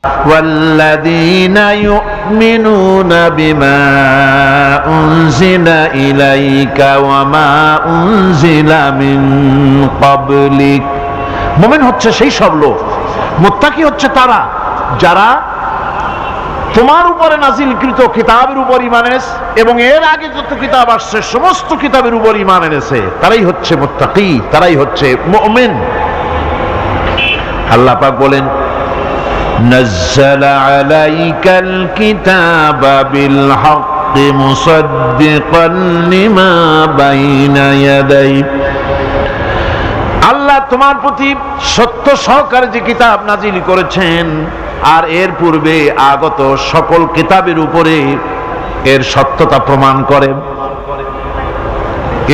والذين يؤمنون بما أنزل إليك وما أنزل من قبلك। মুমিন হচ্ছে সেই সব লোক, মুত্তাকি হচ্ছে তারা যারা তোমার উপরে নাজিলকৃত কিতাবের উপর ঈমান এনেছে এবং এর আগে যত কিতাব আসছে সমস্ত কিতাবের উপর ঈমান এনেছে, তারাই হচ্ছে মুত্তাকি, তারাই হচ্ছে মুমিন। আল্লাহ পাক বলেন, নাযালা আলাইকাল কিতাবা বিল হাক্কি মুসাদ্দিকান লিমা বাইনা ইয়াদাইহি। আল্লাহ তোমার প্রতি সত্য সহকারে যে কিতাব নাজিল করেছেন আর এর পূর্বে আগত সকল কিতাবের উপরে এর সত্যতা প্রমাণ করে।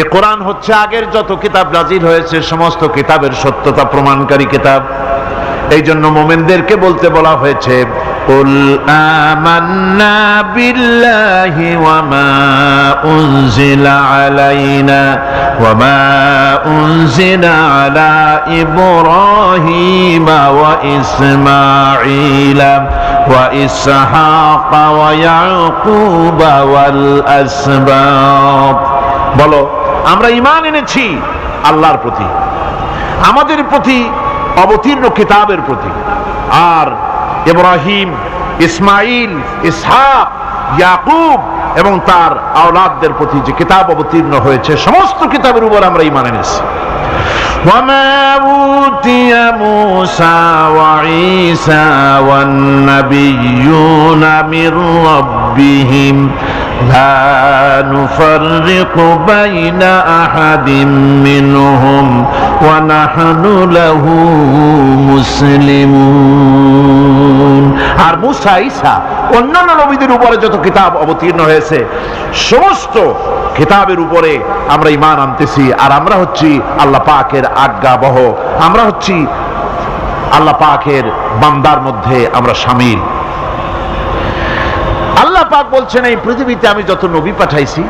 এ কোরআন হচ্ছে আগের যত কিতাব নাজিল হয়েছে সমস্ত কিতাবের সত্যতা প্রমাণকারী কিতাব। এই জন্য মুমিনদেরকে বলতে বলা হয়েছে, কুল আমান্না বিল্লাহি ওয়া মা উনজিলা আলাইনা ওয়া মা উনজিলা আলা ইব্রাহিম ওয়া ইসমাঈলা ওয়া ইসহাক ওয়া ইয়াকুব ওয়াল আসবাত। বলো, আমরা ঈমান এনেছি আল্লাহর প্রতি, আমাদের প্রতি অবতীর্ণ কিতাবের প্রতি, আর ইব্রাহিম, ইসমাইল, ইসহাক, ইয়াকুব এবং তার আওলাদদের প্রতি যে কিতাব অবতীর্ণ হয়েছে সমস্ত কিতাবের উপর আমরা ঈমান এনেছি। وما أوتي موسى وعيسى والنبيون من ربهم لا نفرق بين أحد منهم ونحن له مسلمون। আর মুসা, ঈসা, অন্যান্য নবীদের উপরে যত কিতাব অবতীর্ণ হয়েছে সমস্ত কিতাবের উপরে আমরা ঈমান আনতেছি, আর আমরা হচ্ছি আল্লাহ পাকের আজ্ঞাবহ, আমরা হচ্ছি আল্লাহ পাকের বান্দার মধ্যে আমরা শামিল। আল্লাহ পাক বলছেন, এই পৃথিবীতে আমি যত নবী পাঠাইছি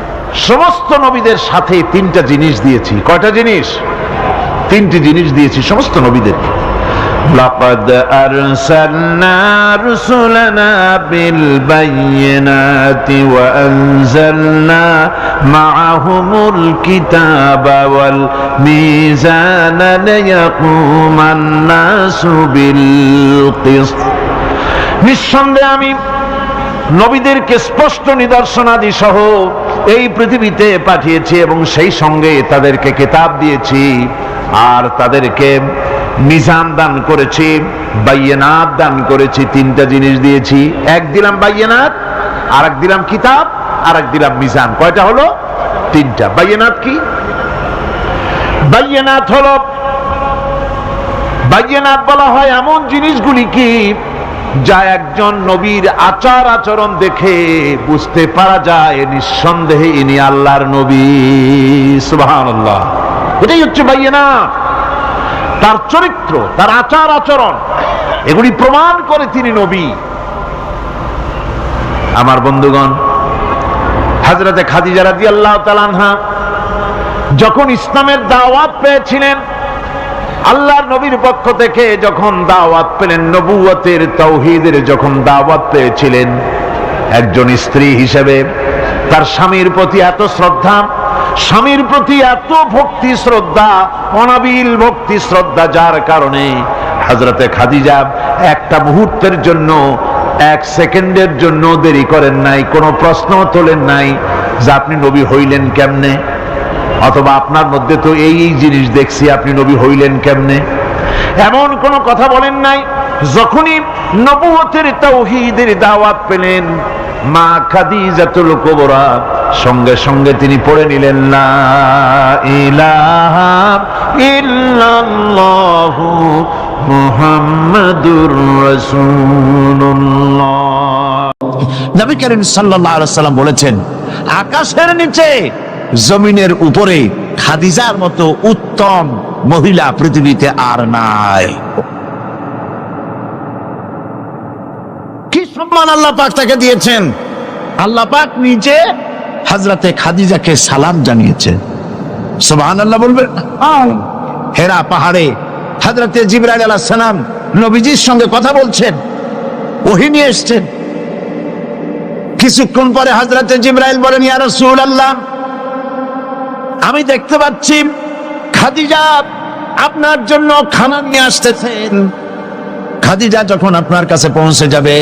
সমস্ত নবীদের সাথে তিনটা জিনিস দিয়েছি। কয়টা জিনিস? তিনটি জিনিস দিয়েছি সমস্ত নবীদেরকে। لقد أرسلنا رسلنا بالبينات وأنزلنا معهم الكتاب والميزان ليقوم الناس بالقسط। নিঃসন্দেহে আমি নবীদেরকে স্পষ্ট নিদর্শনাদি সহ এই পৃথিবীতে পাঠিয়েছি এবং সেই সঙ্গে তাদেরকে কিতাব দিয়েছি আর তাদেরকে মিজান দান করেছি, বাইয়িনাত দান করেছি। তিনটা জিনিস দিয়েছি, এক দিলাম বাইয়িনাত, আর এক দিলাম কিতাব, আর এক দিলাম মিজান। কয়টা হলো? তিনটা। বাইয়িনাত কি? বাইয়িনাত হলো, বাইয়িনাত বলা হয় এমন জিনিসগুলি কি যা একজন নবীর আচার আচরণ দেখে বুঝতে পারা যায় নিঃসন্দেহে ইনি আল্লাহর নবী। সুবহানাল্লাহ, এটাই হচ্ছে বাইয়িনাত। তার চরিত্র, তার আচার আচরণ এগুলি প্রমাণ করে তিনি নবী। আমার বন্ধুগণ, হযরতে খাদিজা রাদিয়াল্লাহু তাআলা আনহা যখন ইসলামের দাওয়াত পেয়েছিলেন, আল্লাহর নবীর পক্ষ থেকে যখন দাওয়াত পেলেন, নবুয়তের তাওহীদের যখন দাওয়াত পেয়েছিলেন, একজন স্ত্রী হিসেবে তার স্বামীর প্রতি এত শ্রদ্ধা, স্বামীর প্রতি এত ভক্তি শ্রদ্ধা, অনাবিল ভক্তি শ্রদ্ধা, যার কারণে হযরতে খাদিজা একটা মুহূর্তের জন্য, এক সেকেন্ডের জন্য দেরি করেন নাই, কোনো প্রশ্ন তোলেন নাই যে আপনি নবী হইলেন কেমনে, অথবা আপনার মধ্যে তো এই জিনিস দেখছি, আপনি নবী হইলেন কেমনে, এমন কোনো কথা বলেন নাই। যখনই নবুয়তের তাওহীদের দাওয়াত পেলেন, মা খাদিজাতুল কুবরা সঙ্গে সঙ্গে তিনি পড়ে নিলেন, লা ইলাহা ইল্লাল্লাহু মুহাম্মাদুর রাসূলুল্লাহ। নবী করিম সাল্লাল্লাহু আলাইহি ওয়াসাল্লাম বলেছেন, আকাশের নিচে জমিনের উপরে খাদিজার মতো উত্তম মহিলা পৃথিবীতে আর নাই। কি সম্মান আল্লাহ পাক তাকে দিয়েছেন। আল্লাহ পাক নিজে হযরতে খাদিজাকে সালাম জানিয়েছেন। সুবহানাল্লাহ বলবেন। হেরা পাহাড়ে হযরতে জিবরাইল আলাইহিস সালাম নবীজির সঙ্গে কথা বলছেন। ওহী নিয়ে এসেছেন। কিছুক্ষণ পরে হযরতে জিবরাইল বলেন, ইয়া রাসূলুল্লাহ, আমি দেখতে পাচ্ছি খাদিজা আপনার জন্য খানা নিয়ে আসতেছেন। খাদিজা যখন আপনার কাছে পৌঁছে যাবে,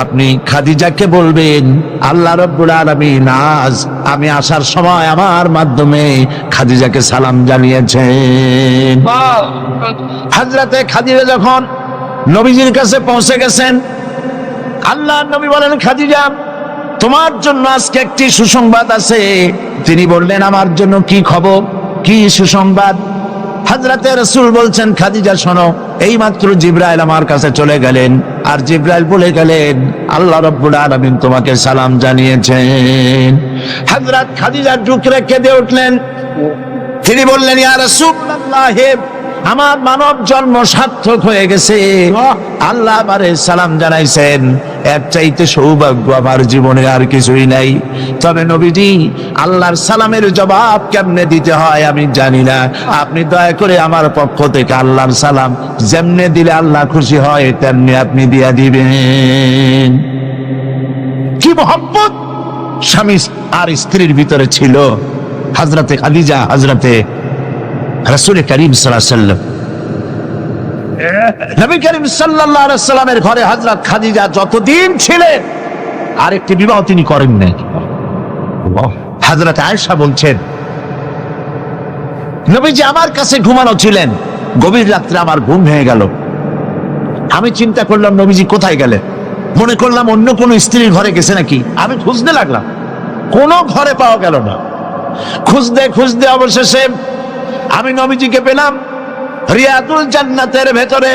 আপনি খাদিজাকে বলবেন, আল্লাহ রাব্বুল আলামিন আজ আমি আসার সময় আমার মাধ্যমে খাদিজাকে সালাম জানিয়েছেন। হযরতে খাদিজা যখন নবীজির কাছে পৌঁছে গেছেন, আল্লাহর নবী বলেন, খাদিজা তোমার জন্য আজকে একটি সুসংবাদ আছে। তিনি বললেন, আমার জন্য কি খবর, কি সুসংবাদ? হযরতে রাসূল বলছেন, খাদিজা শোনো, এইমাত্র জিবরাইল আমার কাছে চলে গেলেন, আর জিবরাইল বলে গেলেন আল্লাহ রাব্বুল আলামিন তোমাকে সালাম জানিয়েছেন। হযরত খাদিজা ডুকরে কেঁদে উঠলেন। তিনি বললেন, ইয়া রাসূলুল্লাহ, আমার মানব জন্ম সার্থক হয়ে গেছে, আল্লাহ আমারে সালাম জানাইছেন, এর চাইতে সৌভাগ্য আমার জীবনে আর কিছুই নাই। তবে নবীজি, আল্লাহর সালামের জবাব কেমনে দিতে হয় আমি জানি না, আপনি দয়া করে আমার পক্ষ থেকে আল্লাহর সালাম যেমনে দিলে আল্লাহ খুশি হয় তেমনি আপনি দিয়া দিবেন। কি মহব্বত স্বামী আর স্ত্রীর ভিতরে ছিল। হযরতে খাদিজা হযরতে রাসূল করিম সাল্লাল্লাহু আলাইহি ওয়াসাল্লাম, নবী করিম সাল্লাল্লাহু আলাইহি ওয়াসাল্লামের ঘরে হযরত খাদিজা যতদিন ছিলেন আরেকটি বিবাহ তিনি করেন নাই। হযরত আয়েশা বলছেন, নবীজি আমার কাছে ঘুমানো ছিলেন, গভীর রাত্রে আমার ঘুম ভেঙে গেল। আমি চিন্তা করলাম নবীজি কোথায় গেলেন, মনে করলাম অন্য কোনো স্ত্রীর ঘরে গেছে নাকি। আমি খুঁজতে লাগলাম, কোনো ঘরে পাওয়া গেল না। খুঁজতে খুঁজতে অবশেষে আমি নবীজিকে পেলাম রিয়াদুল জান্নাতের ভেতরে,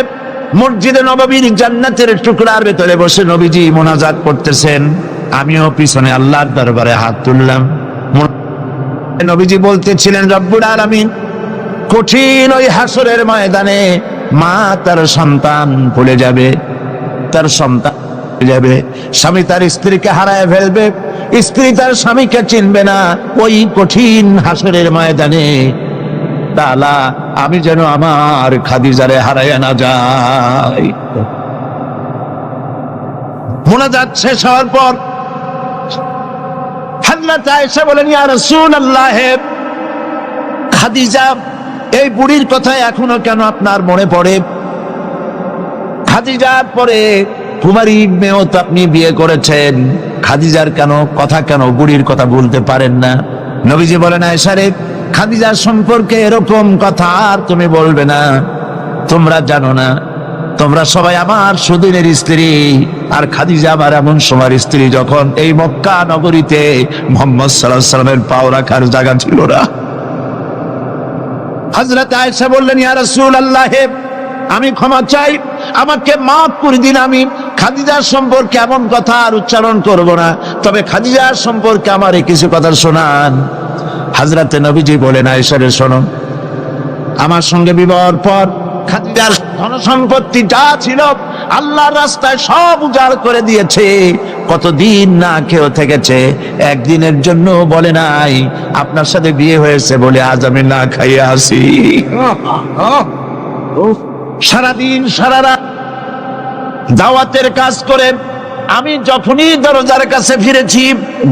মসজিদে নববীর জান্নাতের টুকরার ভেতরে বসে নবীজি মোনাজাত করতেছেন। আমিও পিছনে আল্লাহর দরবারে হাত তুললাম। নবীজি বলতেছিলেন, রব্বুল আলামিন কঠিন ওই হাসরের ময়দানে মা তার সন্তান ভুলে যাবে, তার সন্তান যাবে, স্বামী তার স্ত্রীকে হারায় ফেলবে, স্ত্রী তার স্বামীকে চিনবে না। ওই কঠিন হাসরের ময়দানে তাআলা আমি যেন আমার খাদিজারে হারায় না যাই। মোনাজাত শেষ হওয়ার পর হযরত আয়েশা বলেন, ইয়া রাসূলুল্লাহ, খাদিজা এই বুড়ির কথা এখনো কেন আপনার মনে পড়ে? খাদিজার পরে কুমারী মেয়েও তো আপনি বিয়ে করেছেন, খাদিজার কেন বুড়ির কথা বলতে পারেন না? নবীজি বলেন, আয়েশা রে, খাদিজার সম্পর্কে এরকম কথা আর তুমি বলবে না। তোমরা জানো না, তোমরা সবাই আমার সুদিনের স্ত্রী, আর খাদিজা আমার এমন সময়ের স্ত্রী যখন এই মক্কা নগরীতে মুহাম্মদ সাল্লাল্লাহু আলাইহি ওয়াসাল্লামের পাও রাখার জায়গা ছিল না। হযরত আয়েশা বললেন, ইয়া রাসূলুল্লাহ, আমি ক্ষমা চাই, আমাকে মাফ করে দিন। আমি খাদিজার সম্পর্কে এমন কথা আর উচ্চারণ করব না, তবে খাদিজার সম্পর্কে আমারে কিছু কথা শোনান। হযরতে নবীজি বলেন, আয়েশা রে শোনো, আমার সঙ্গে বিবাহের পর খাদিজার ধনসম্পত্তি যা ছিল আল্লাহর রাস্তায় সব উজাড় করে দিয়েছে। কতদিন না খেয়ে থেকেছে, একদিনের জন্য বলে নাই আপনার সাথে বিয়ে হয়েছে বলে আজ আমি না খাইয়ে আসি। সারাদিন সারা রাত দাওয়াতের কাজ করে আমি যখনই দরজার কাছে ফিরেছি,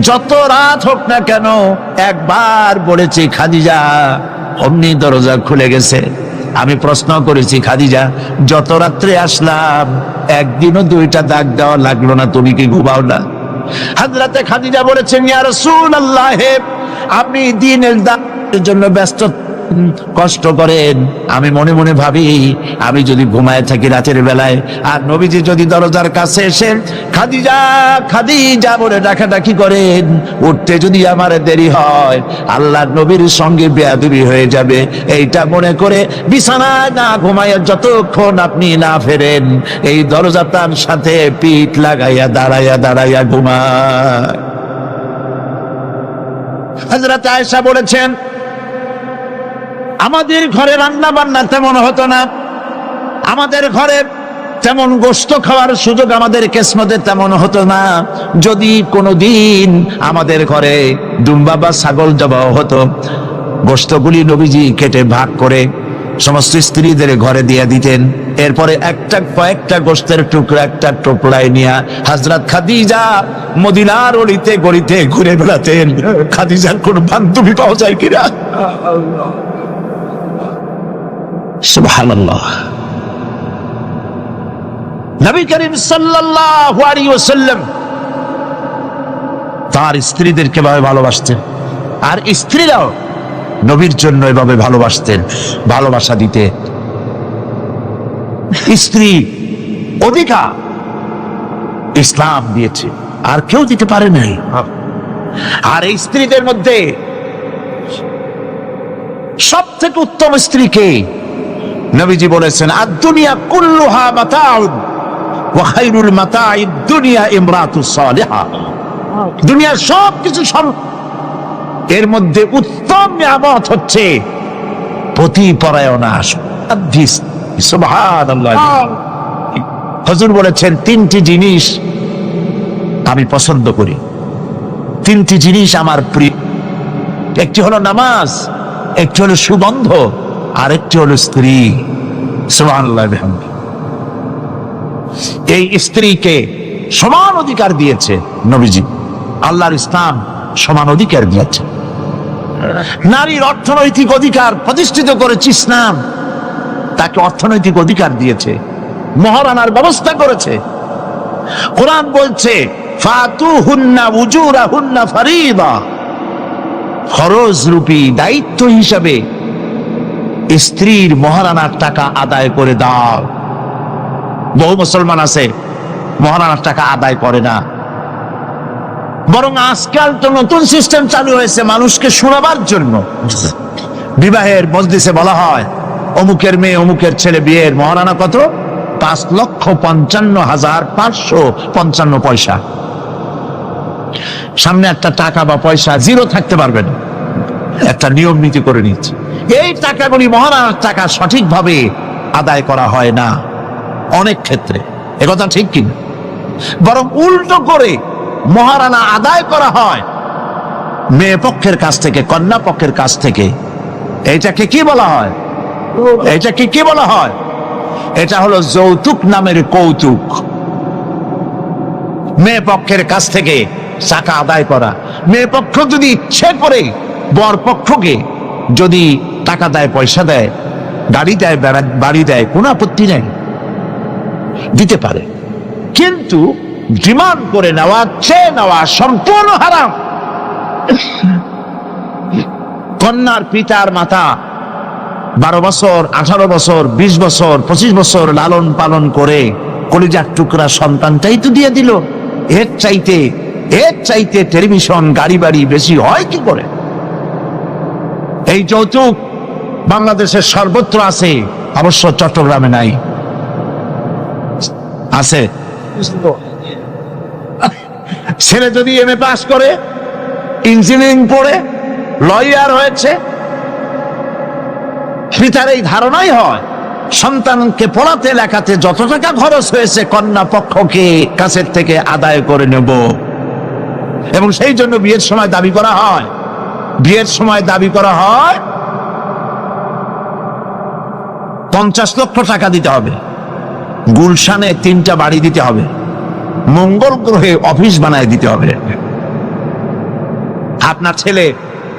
যত রাত হোক না কেন, একবার বলেছি খাদিজা, অমনি দরজা খুলে গেছে। আমি প্রশ্ন করেছি, খাদিজা যত রাত্রে আসলাম একদিনও দুইটা দাগ দেওয়া লাগলো না, তুমি কি ঘুমাও না? হযরতে খাদিজা বলেছেন, ইয়া রাসূলুল্লাহ, আপনি দিনের দাওয়াতের জন্য ব্যস্ত কষ্ট করেন, আমি মনে মনে ভাবি আমি যদি ঘুমায় থাকি রাতের বেলায়, আর নবীজি যদি দরজার কাছে এসে খাদিজা খাদিজা বলে ডাকাডাকি করেন, উঠতে যদি আমার দেরি হয় আল্লাহর নবীর সঙ্গে বেয়াদবি হয়ে যাবে, এইটা মনে করে বিছানায় না ঘুমায় যতক্ষণ আপনি না ফেরেন এই দরজাটার সাথে পিঠ লাগাইয়া দাঁড়াইয়া ঘুমায়। হযরত আয়েশা বলেছেন, আমাদের ঘরে রান্না বান্না তেমন হতো না, আমাদের ঘরে তেমন গোশত খাওয়ার সুযোগ আমাদের কিসমতে তেমন হতো না। যদি কোনোদিন আমাদের ঘরে দুম্বা বা ছাগল জবাও হতো, গোশতগুলি নবীজি কেটে ভাগ করে সমস্ত স্ত্রীদের ঘরে দিয়ে দিতেন। এরপরে কয়েকটা গোশতের টুকরা একটা টোপলায় নিয়ে হযরত খাদিজা মদিনার অলিতে গলিতে ঘুরে বেড়াতেন। খাদিজার কোন বান্ধবী পাওয়া যায় কিনা? সুবহানাল্লাহ। নবী করিম সাল্লাল্লাহু আলাইহি ওয়াসাল্লাম তার স্ত্রীদেরকে ভাবে ভালোবাসতেন, আর স্ত্রীরাও নবীর জন্য এভাবে ভালোবাসতেন, ভালোবাসা দিতে। স্ত্রী অধিকার ইসলাম দিয়েছে, আর কেউ দিতে পারে নাই। আর এই স্ত্রীদের মধ্যে সব থেকে উত্তম স্ত্রীকে নবীজি বলেছেন, আদ-দুনিয়া কুল্লুহা মাতাউন ওয়া খায়রুল মাতাইদ দুনিয়া ইমরাতুস সালিহা। দুনিয়ার সবকিছু এর মধ্যে উত্তম নিয়ামত হচ্ছে পতিপরায়ণা। সুবহানাল্লাহ। হুজুর বলেছেন, তিনটি জিনিস আমি পছন্দ করি, তিনটি জিনিস আমার প্রিয়। একটি হলো নামাজ, একটি হলো সুগন্ধ, আর একটি হলো স্ত্রী। সুবহানাল্লাহ। এই স্ত্রীকে সমান অধিকার দিয়েছে নবীজি। আল্লাহর ইসলাম সমান অধিকার দিয়েছে। নারীর অর্থনৈতিক অধিকার প্রতিষ্ঠিত করেছে ইসলাম, তাকে অর্থনৈতিক অধিকার দিয়েছে, মহারানার ব্যবস্থা করেছে। কোরআন বলছে, ফাতুহুন্না উজুরাহুন্না ফারিদা, ফরজ রূপী দায়িত্ব হিসাবে স্ত্রীর মহারানার টাকা আদায় করে দাও। বহু মুসলমান আছে মহারানার টাকা আদায় করে না, বরং আজকাল তো নতুন সিস্টেম চালু হয়েছে মানুষকে শোনাবার জন্য। বিবাহের মজলিসে বলা হয়, অমুকের মেয়ে অমুকের ছেলে বিয়ের মহারানা কত? 5,55,555 পয়সা। সামনে একটা টাকা বা পয়সা জিরো থাকতে পারবে না, একটা নিয়ম নীতি করে নিচ্ছে। এই টাকাগুলি মহারানার টাকা সঠিকভাবে আদায় করা হয় না অনেক ক্ষেত্রে, একথা ঠিক কিনা? বরং উল্টো করে মহারানা আদায় করা হয় মেয়ে পক্ষের কাছ থেকে, কন্যা পক্ষের কাছ থেকে। এইটাকে কি বলা হয়? এটাকে কি বলা হয়? এটা হলো যৌতুক নামের কৌতুক। মেয়ে পক্ষের কাছ থেকে টাকা আদায় করা। মেয়ে পক্ষ যদি ইচ্ছে করে বর পক্ষকে যদি টাকা দেয়, পয়সা দেয়, গাড়ি দেয়, বাড়ি দেয়, কোনো আপত্তি নেই, দিতে পারে। কিন্তু ডিমান্ড করে নেওয়া, চেয়ে নেওয়া সম্পূর্ণ হারাম। কন্যার পিতার মাতা 12 বছর, 18 বছর, 20 বছর, 25 বছর লালন পালন করে কলিজার টুকরা সন্তানটাই তো দিয়ে দিল। এর চাইতে টেলিভিশন, গাড়ি বাড়ি বেশি হয় কি করে? এই যৌতুক বাংলাদেশের সর্বত্র আছে, অবশ্য চট্টগ্রামে নাই। আছে। ছেলে যদি এমএ পাস করে, ইঞ্জিনিয়ারিং পড়ে, লয়ার হয়েছে, পিতার এই ধারণাই হয় সন্তানকে পড়াতে লেখাতে যত টাকা খরচ হয়েছে কন্যা পক্ষকে কাছের থেকে আদায় করে নেব। এবং সেই জন্য বিয়ের সময় দাবি করা হয়, 50 লক্ষ টাকা দিতে হবে, গুলশানে 3টা বাড়ি দিতে হবে, মঙ্গল গ্রহে অফিস বানায় দিতে হবে। আপনার ছেলে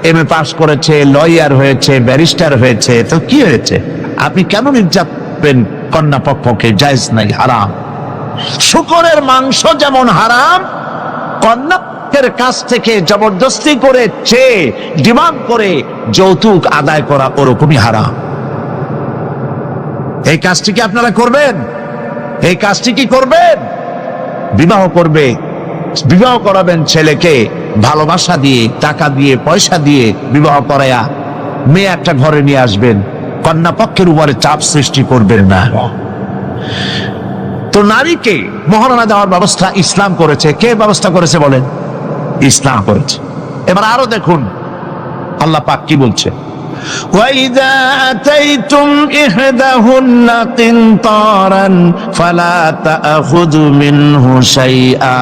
এমএ পাস করেছে, লয়ার হয়েছে, ব্যারিস্টার হয়েছে, তো কি হয়েছে? আপনি কেন নির্যাতন কন্যা পক্ষকে? জায়েজ নাই, হারাম। শূকরের মাংস যেমন হারাম, কন্যার কাছ থেকে জবরদস্তি করে চেয়ে ডিমান্ড করে যৌতুক আদায় করা ওরকমই হারাম। এই কাজটি কি আপনারা করবেন? এই কাজটি কি করবেন? বিবাহ করাবেন ছেলেকে ভালোবাসা দিয়ে, টাকা দিয়ে, পয়সা দিয়ে বিবাহ করায়া মেয়ে একটা ঘরে নিয়ে আসবেন, কন্যা পক্ষের উপরে চাপ সৃষ্টি করবেন না। তো নারীকে মহারানা দেওয়ার ব্যবস্থা ইসলাম করেছে। কে ব্যবস্থা করেছে বলেন? ইসলাম করেছে। এবার আরো দেখুন আল্লাহ পাক কি বলছে, وَإِذَا آتَيْتُمْ إِحْدَاهُنَّ قِنطَارًا فَلَا تَأْخُذُوا مِنْهُ شَيْئًا।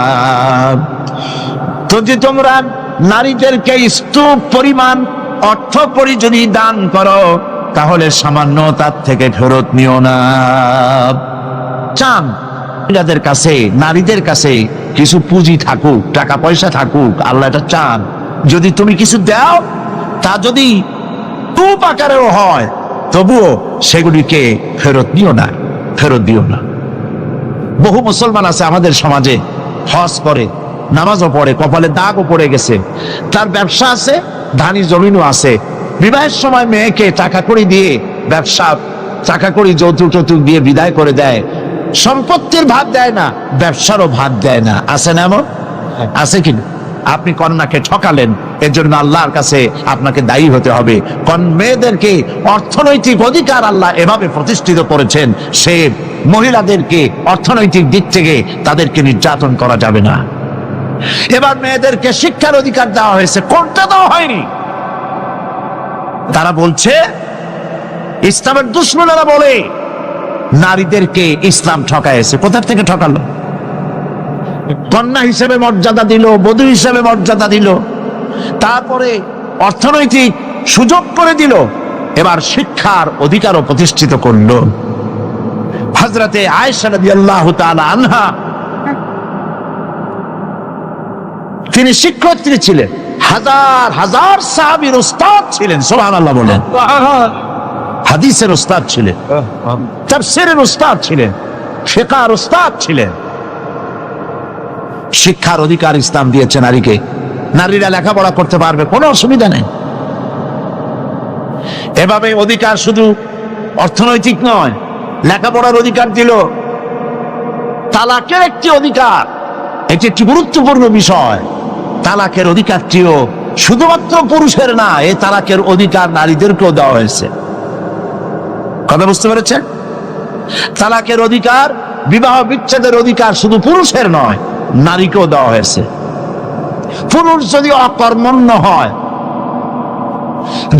যদি তোমরা নারীদেরকে স্তূপ পরিমাণ অর্থ পরি যদি দান করো, তাহলে সামান্য তার থেকে ফেরত নিও না। চান মহিলাদের কাছে, নারীদের কাছে কিছু পুঁজি থাকুক, টাকা পয়সা থাকুক, আল্লাহ এটা চান। যদি তুমি কিছু দাও, তা যদি টুপ আকারেও হয়, তবুও সেগুলিকে ফেরত নিও না, ফেরত দিও না। বহু মুসলমান আছে আমাদের সমাজে, হজ করে, নামাজও পড়ে, কপালে দাগও পড়ে গেছে, তার ব্যবসা আছে, ধানি জমিনও আছে, বিবাহের সময় মেয়েকে টাকা কড়ি দিয়ে, ব্যবসা টাকা কড়ি যৌতুক টৌতুক দিয়ে বিদায় করে দেয়, সম্পত্তির ভাগ দেয় না, ব্যবসারও ভাগ দেয় না। আছে না এমন? আছে কি? আপনি কন্যাকে ঠকালেন, এর জন্য আল্লাহর কাছে আপনাকে দায়ী হতে হবে। মেয়েদেরকে অর্থনৈতিক অধিকার আল্লাহ এভাবে প্রতিষ্ঠিত করেছেন, সে মহিলাদেরকে অর্থনৈতিক দিক থেকে তাদেরকে নির্যাতন করা যাবে না। এবার মেয়েদেরকে শিক্ষার অধিকার দেওয়া হয়েছে, কোনটা দেওয়া হয়নি? তারা বলছে, ইসলামের দুশমনেরা বলে নারীদেরকে ইসলাম ঠকাইছে। কোথা থেকে ঠকালো? কন্যা হিসেবে মর্যাদা দিল, বধূ হিসেবে মর্যাদা দিল, তারপরে অর্থনৈতিক সুযোগ করে দিল, এবার শিক্ষার অধিকারও প্রতিষ্ঠিত করলো। হযরতে আয়েশা রাদিয়াল্লাহু তাআলা আনহা, তিনি শিক্ষয়িত্রী ছিলেন, হাজার হাজার সাহাবীর উস্তাদ ছিলেন। সুবহানাল্লাহ বলেন। হাদিসের উস্তাদ ছিলেন, তাফসীরের উস্তাদ ছিলেন, ফিকহের উস্তাদ ছিলেন। শিক্ষার অধিকার ইসলাম দিয়েছে নারীকে, নারীরা লেখাপড়া করতে পারবে, কোনো অসুবিধা নেই। এভাবে অধিকার শুধু অর্থনৈতিক নয়, লেখাপড়ার অধিকার দিল, তালাকের একটি অধিকার, এটি একটি গুরুত্বপূর্ণ বিষয়। তালাকের অধিকারটিও শুধুমাত্র পুরুষের না, এই তালাকের অধিকার নারীদেরকেও দেওয়া হয়েছে। কথা বুঝতে পেরেছেন? তালাকের অধিকার, বিবাহ বিচ্ছেদের অধিকার শুধু পুরুষের নয়, নারীকেও দেওয়া হয়েছে। পুরুষ যদি অকর্মণ্য হয়,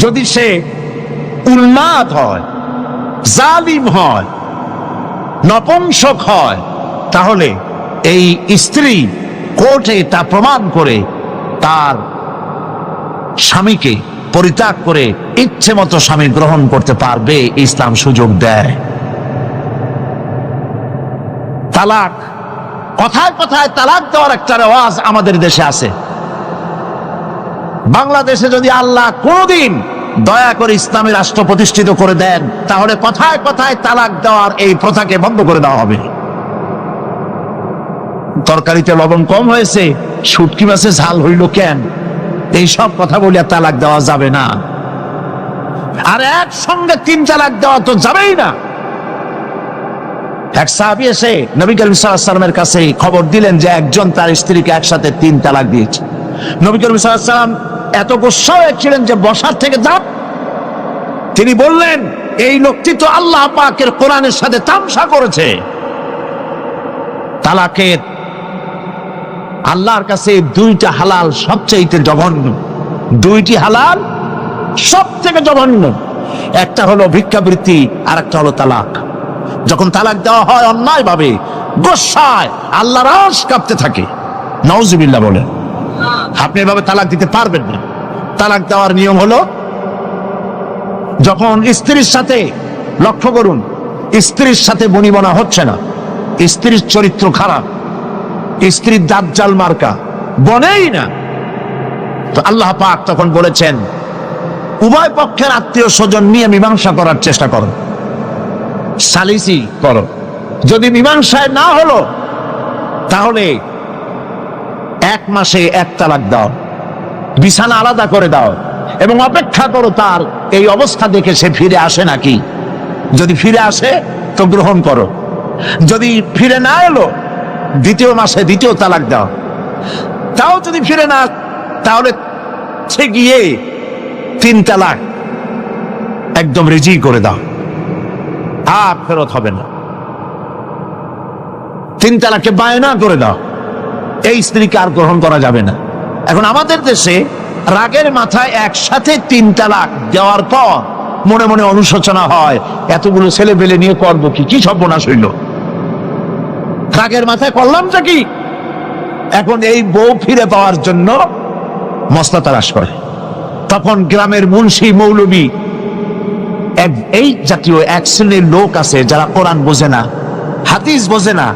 যদি সে উন্মাদ হয়, জালিম হয়, নপুংসক হয়, তাহলে এই স্ত্রী কোর্টে তা প্রমাণ করে তার স্বামীকে পরিত্যাগ করে ইচ্ছে মতো স্বামী গ্রহণ করতে পারবে, ইসলাম সুযোগ দেয়। তালাক, কথায় কথায় তালাক দেওয়ার একটা রেওয়াজ আমাদের দেশে আছে। বাংলাদেশে যদি আল্লাহ কোনদিন দয়া করে ইসলামী রাষ্ট্র প্রতিষ্ঠিত করে দেন, তাহলে কথায় কথায় তালাক দেওয়ার এই প্রথাকে বন্ধ করে দেওয়া হবে। তরকারিতে লবণ কম হয়েছে, শুটকি মাছে ঝাল হইল কেন, এই সব কথা বলিয়া তালাক দেওয়া যাবে না। আর একসঙ্গে 3 তালাক দেওয়া তো যাবেই না। এক সাহাবী এসে নবী করিম সাল্লাল্লাহু আলাইহি ওয়াসাল্লামের কাছে খবর দিলেন যে একজন তার স্ত্রীকে একসাথে 3 তালাক দিয়েছে। নবী করিম সাল্লাল্লাহু আলাইহি ওয়াসাল্লাম এত গোসা হয়েছিলেন যে বসার থেকে দাঁড়, তিনি বললেন, এই লোকটি তো আল্লাহ পাকের কোরআনের সাথে তামসা করেছে। তালাকের আল্লাহর কাছে 2টা হালাল সবচেয়ে জঘন্য, 2টি হালাল সব থেকে জঘন্য। একটা হলো ভিক্ষাবৃত্তি, আর একটা হলো তালাক। যখন তালাক দেওয়া হয় অন্যায় ভাবে, গোসায় আল্লাহর আরশ কাঁপতে থাকে। নাউজুবিল্লাহ বলেন। আপনি এভাবে তালাক দিতে পারবেন না। তালাক দেওয়ার নিয়ম হলো, যখন স্ত্রীর সাথে, লক্ষ্য করুন, স্ত্রীর সাথে বনিবনা হচ্ছে না, স্ত্রীর চরিত্র খারাপ, স্ত্রীর দাজ্জাল মার্কা, বনেই না, তো আল্লাহ পাক তখন বলেছেন, উভয় পক্ষের আত্মীয় স্বজন নিয়ে মীমাংসা করার চেষ্টা করো, সালিসি করো। যদি মীমাংসায় না হলো, তাহলে 1 মাসে 1 তালাক দাও, বিছানা আলাদা করে দাও, এবং অপেক্ষা করো তার এই অবস্থা দেখে সে ফিরে আসে নাকি। যদি ফিরে আসে তো গ্রহণ করো, যদি ফিরে না এলো 2য় মাসে 2য় তালাক দাও। তাও যদি ফিরে না, তাহলে সে গিয়ে 3 তালাক একদম রেজি করে দাও, আর ফেরত হবে না। 3 তালাকে বায়না করে দাও, এই স্ত্রীকে আর গ্রহণ করা যাবে না। এখন আমাদের দেশে রাগের মাথায় একসাথে 3 তালাক দেওয়ার পর মনে মনে অনুশোচনা হয়, এতগুলো ছেলে পেলে নিয়ে করবো কি, কি সর্বনাশ হইল, রাগের মাথায় করলামটা কি। এখন এই বউ ফিরে পাওয়ার জন্য মসলা তালাশ করে। তখন গ্রামের মুন্সি মৌলবী এই জাতীয় এক শ্রেণীর লোক আছে যারা কোরআন বোঝে না, হাদিস বোঝে না,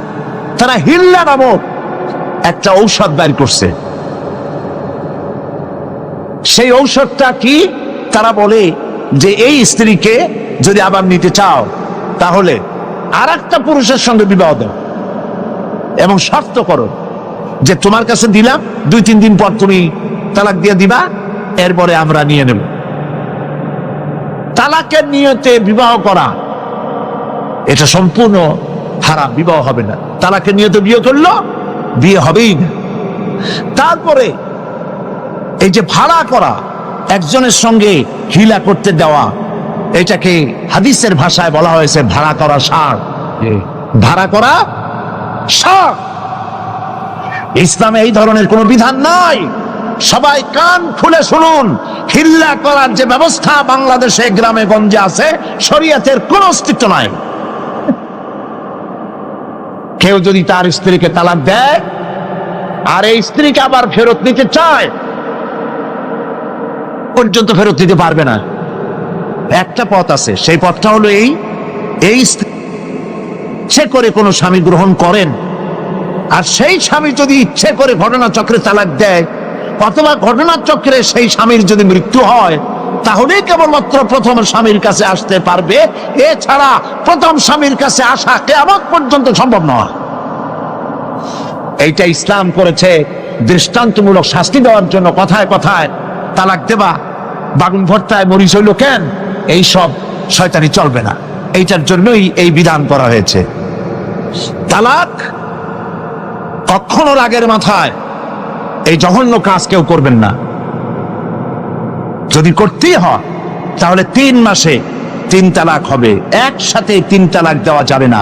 তারা হিল্লা নামক একটা ঔষধ বের করছে। সেই ঔষধটা কি? তারা বলে যে এই স্ত্রীকে যদি আবার নিতে চাও তাহলে আর একটা পুরুষের সঙ্গে বিবাহ দাও এবং শর্ত করো যে তোমার কাছে দিলাম, 2-3 দিন পর তুমি তালাক দিয়ে দিবা, এরপরে আমরা নিয়ে নেব। তালাকের নিয়তে বিবাহ করা এটা সম্পূর্ণ হারাম, বিবাহ হবে না। তালাকের নিয়তে বিয়ে করলো, বিয়ে হবেই না। তারপরে এই যে ভাড়া করা, একজনের সঙ্গে হিলা করতে দেওয়া, এটাকে হাদিসের ভাষায় বলা হয়েছে ভাড়া করা ষাঁড়। ভাড়া করা ষাঁড়। ইসলামে এই ধরনের কোনো বিধান নাই। সবাই কান খুলে শুনুন, হিল্লা করার যে ব্যবস্থা বাংলাদেশে গ্রামে গঞ্জে আছে, শরীয়তের কোনো অস্তিত্ব নাই। কেউ যদি তার স্ত্রীকে তালাক দেয় আর এই স্ত্রীকে আবার ফেরত নিতে চায়, পর্যন্ত ফেরত দিতে পারবে না। একটা পথ আছে, সেই পথটা হলো এই ইচ্ছে করে কোনো স্বামী গ্রহণ করেন, আর সেই স্বামী যদি ইচ্ছে করে ঘটনাচক্রে তালাক দেয় অথবা ঘটনাচক্রে সেই স্বামীর যদি মৃত্যু হয়, তাহলেই কেবলমাত্র প্রথম স্বামীর কাছে আসতে পারবে। এছাড়া প্রথম স্বামীর কাছে আসা কিয়ামত পর্যন্ত সম্ভব নয়। এইটা ইসলাম করেছে দৃষ্টান্তমূলক শাস্তি দেওয়ার জন্য। কথায় কথায় তালাক দেবা, বাগুন ভর্তায় মরিচ হইল কেন, এই সব শয়তানি চলবে না। এইটার জন্যই এই বিধান করা হয়েছে। তালাক কখনো রাগের মাথায় এই জঘন্য কাজ কেউ করবেন না। যদি করতেই হয় তাহলে 3 মাসে 3 তালাক হবে, একসাথে 3 তালাক দেওয়া যাবে না।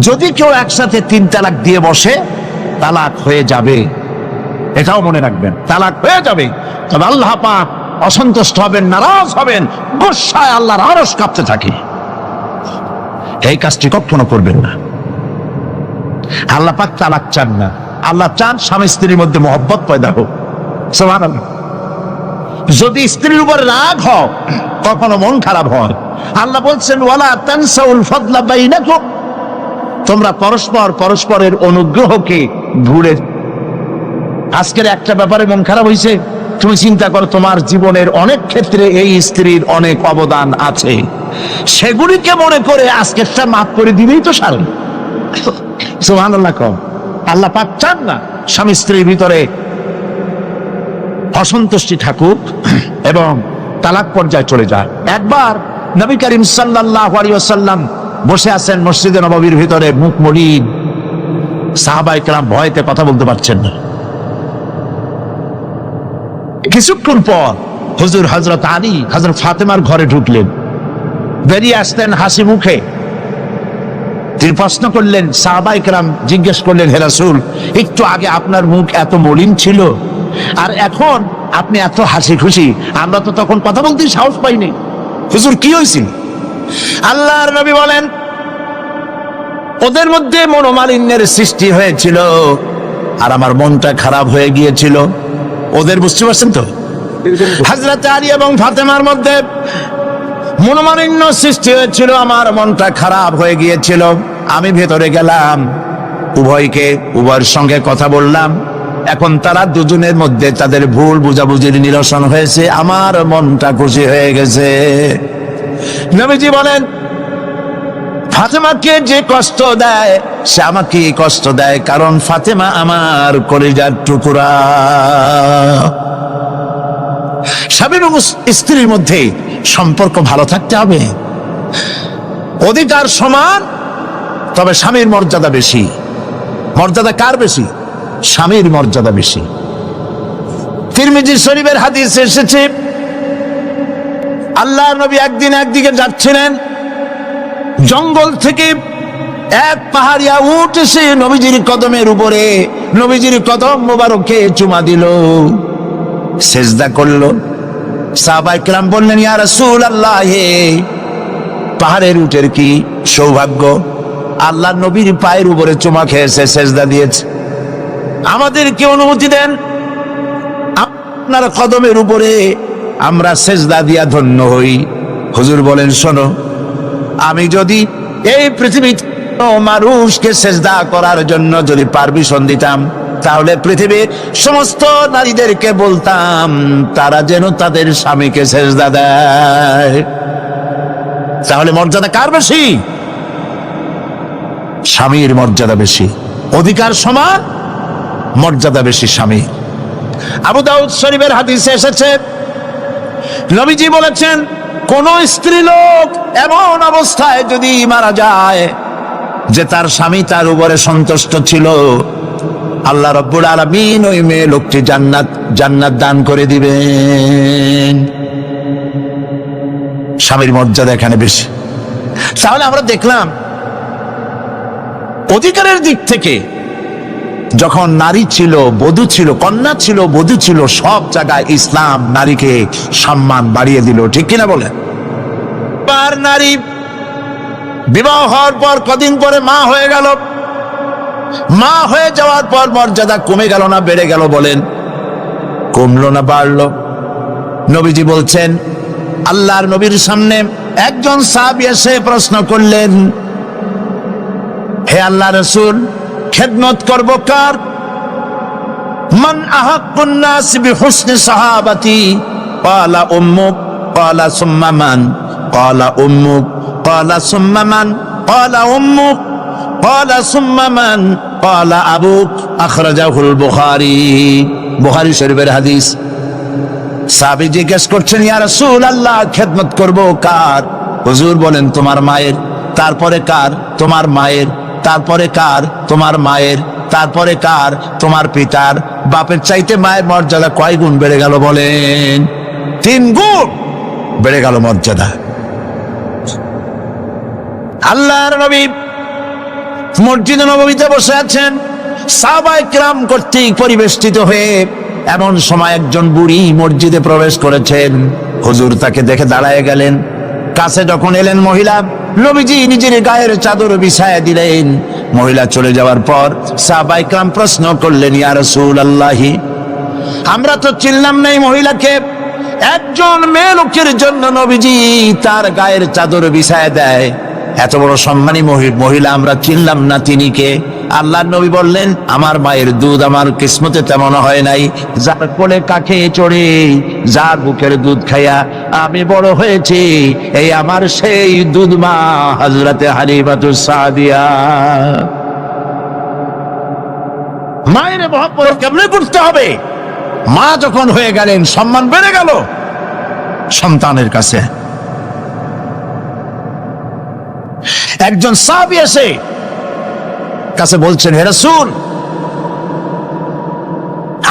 যদি কেউ একসাথে 3 তালাক দিয়ে বসে, তালাক হয়ে যাবে, এটাও মনে রাখবেন, তালাক হয়ে যাবে। তবে আল্লাহ পাক অসন্তুষ্ট হবেন, নারাজ হবেন, গোসায় আল্লাহর আরশ কাঁপতে থাকে। এই কাজটি কখনো করবেন না। আল্লাহ পাক তালাক চান না, আল্লাহ চান স্বামী স্ত্রীর মধ্যে মহব্বত পয়দা হোক। সুবহানাল্লাহ। যদি স্ত্রীর উপর রাগ হয়, কখনো মন খারাপ হয়, আল্লাহ বলছেন ওয়ালা তানসাউল ফাদলা বাইনাকুম, তোমরা পরস্পরের অনুগ্রহকে ভুলে। আজকের একটা ব্যাপারে মন খারাপ হয়েছে, তুমি চিন্তা করো তোমার জীবনের অনেক ক্ষেত্রে এই স্ত্রীর অনেক অবদান আছে, সেগুলিকে মনে করে আজকেরটা মাফ করে দিলেই তো সারণ। সুবহানাল্লাহ। কম আল্লাহ পাক চান না স্বামী স্ত্রীর ভিতরে অসন্তুষ্টি থাকুক এবং তালাক পর্যায়ে চলে যায়। একবার নবী করিম সাল্লাল্লাহু আলাইহি ওয়াসাল্লাম বসে আছেন মসজিদে নববীর ভিতরে, মুখ মলিন, সাহাবায়ে কেরাম ভয়তে কথা বলতে পারছেন না। কিছুক্ষণ পর হুজুর হযরত আলী হযরত ফাতেমার ঘরে ঢুকলেন, বেরিয়ে আসতেন হাসি মুখে। তিনি প্রশ্ন করলেন, সাহাবায়ে কেরাম জিজ্ঞেস করলেন, হে রাসূল, একটু আগে আপনার মুখ এত মলিন ছিল আর এখন আপনি এত হাসি খুশি, আমরা তো তখন কথা বলতে সাহস পাইনি। হুজুর কি হয়েছিল? আল্লাহর নবী বলেন, ওদের মধ্যে মনোমালিন্যের সৃষ্টি হয়েছিল আর আমার মনটা খারাপ হয়ে গিয়েছিল। ওদের, বুঝতে পারছেন তো, হযরত আলী এবং ফাতেমার মধ্যে মনোমালিন্য সৃষ্টি হয়েছিল, আমার মনটা খারাপ হয়ে গিয়েছিল। আমি ভেতরে গেলাম, উভয়ের সঙ্গে কথা বললাম। এখন তারা দুজনের মধ্যে তাদের ভুল বুঝাবুঝির নিরসন হয়েছে, আমার মনটা খুশি হয়ে গেছে। নবীজি বলেন, ফাতেমাকে যে কষ্ট দেয় সে আমাকে কষ্ট দেয়, কারণ ফাতেমা আমার কলিজার টুকরা। স্বামী এবং স্ত্রীর মধ্যে সম্পর্ক ভালো থাকতে হবে, অধিকার সমান, তবে স্বামীর মর্যাদা বেশি। মর্যাদা কার বেশি? স্বামীর মর্যাদা বেশি। তিরমিজি শরীফের হাদিস এসেছে, আল্লাহর নবী একদিন একদিকে যাচ্ছিলেন, জঙ্গল থেকে এক পাহাড়িয়া উট এসে নবীজির কদমের উপরে নবীজির কদম মোবারকে চুমা দিল, সেজদা করলো। সাহাবায়ে কেরাম বললেন, ইয়া রাসূলুল্লাহ, পাহাড়ের উটের কি সৌভাগ্য, আল্লাহর নবীর পায়ের উপরে চুমা খেয়েছে, সেজদা দিয়েছে। আমাদেরকে অনুমতি দেন, আপনার কদমের উপরে আমরা সেজদা দিয়া ধন্য হই। হুজুর বলেন, শোনো, আমি যদি এই পৃথিবীতে মানুষকে সেজদা করার জন্য যদি পারমিশন দিতাম, তাহলে পৃথিবীর সমস্ত নারীদেরকে বলতাম তারা যেন তাদের স্বামীকে সেজদা দেয়। তাহলে মর্যাদা কার বেশি? স্বামীর মর্যাদা বেশি, অধিকার সমান, মর্যাদা বেশি স্বামী। আবু দাউদ শরীফের হাদিসে এসেছে, নবীজি বলেছেন, কোন স্ত্রী লোক এমন অবস্থায় যদি মারা যায় যে তার স্বামী তার উপরে সন্তুষ্ট ছিল, আল্লাহ রাব্বুল আলামিন ওই মেয়ে লোকটি জান্নাত দান করে দিবেন। স্বামীর মর্যাদা এখানে বেশি। তাহলে আমরা দেখলাম অধিকারের দিক থেকে যখন নারী ছিল, বধূ ছিল, কন্যা ছিল, বধূ ছিল, সব জায়গায় ইসলাম নারীকে সম্মান বাড়িয়ে দিল, ঠিক কিনা বলেন? আর নারী বিবাহ হওয়ার পর কদিন পরে মা হয়ে গেল, মা হয়ে যাওয়ার পর মর্যাদা কমে গেল না বেড়ে গেল? বলেন, কমলো না বাড়লো? নবীজি বলছেন, আল্লাহর নবীর সামনে একজন সাহাবী এসে প্রশ্ন করলেন, হে আল্লাহ রাসূল, খেদমত করব কার? মান আহাক্কুন নাস বিহুসনি সাহাবাতি? ক্বালা উম্মুক। ক্বালা সুম্মা মান? ক্বালা উম্মুক। ক্বালা সুম্মা মান? ক্বালা উম্মুক। ক্বালা সুম্মা মান? ক্বালা আবুক। আখরাজাহুল বুখারী। বুখারী শরীফের হাদিস। সাহাবী জিজ্ঞেস করছেন, ইয়া রাসূলুল্লাহ, খেদমত করব কার? হুজুর বলেন, তোমার মায়ের। তারপরে কার? তোমার মায়ের। তারপরে কার? তোমার মায়ের। তারপরে কার? তোমার পিতার। বাপের চাইতে মায়ের মর্যাদা কয় গুণ বেড়ে গেল বলেন? 3 গুণ বেড়ে গেল মর্যাদা। আল্লাহর নবী মসজিদে নববীতে বসে আছেন, সাহাবায়ে কিরাম কর্তৃক পরিবেষ্টিত হয়ে। এমন সময় একজন বুড়ি মসজিদে প্রবেশ করেছেন। হুজুর তাকে দেখে দাঁড়ায় গেলেন। কাছে যখন এলেন মহিলা, নবীজি নিজের গায়ের চাদর বিছায়া দিলেন। মহিলা চলে যাওয়ার পর সাহাবায়ে কিরাম প্রশ্ন করলেন, ইয়া রাসূলুল্লাহ, আমরা তো চিনলাম না এই মহিলাকে। একজন মেয়ে লোকের জন্য নবীজি তার গায়ের চাদর বিছায়া দেয়, এত বড় সম্মানী মহিলা আমরা চিনলাম না, তিনি কে? আল্লাহর নবী বললেন, আমার মায়ের দুধ আমার কিসমতে তেমন হয় নাই। যার কোলে কাকে চড়ে, যার বুকের দুধ খাইয়া আমি বড় হয়েছি, এই আমার সেই দুধ মা হযরতে হালিমাতুস সাদিয়া। মায়ের মহব্বত কেমনে করতে হবে? মা যখন হয়ে গেলেন, সম্মান বেড়ে গেল সন্তানের কাছে। একজন সাহাবী এসে কাছে বলছেন, হে রাসূল,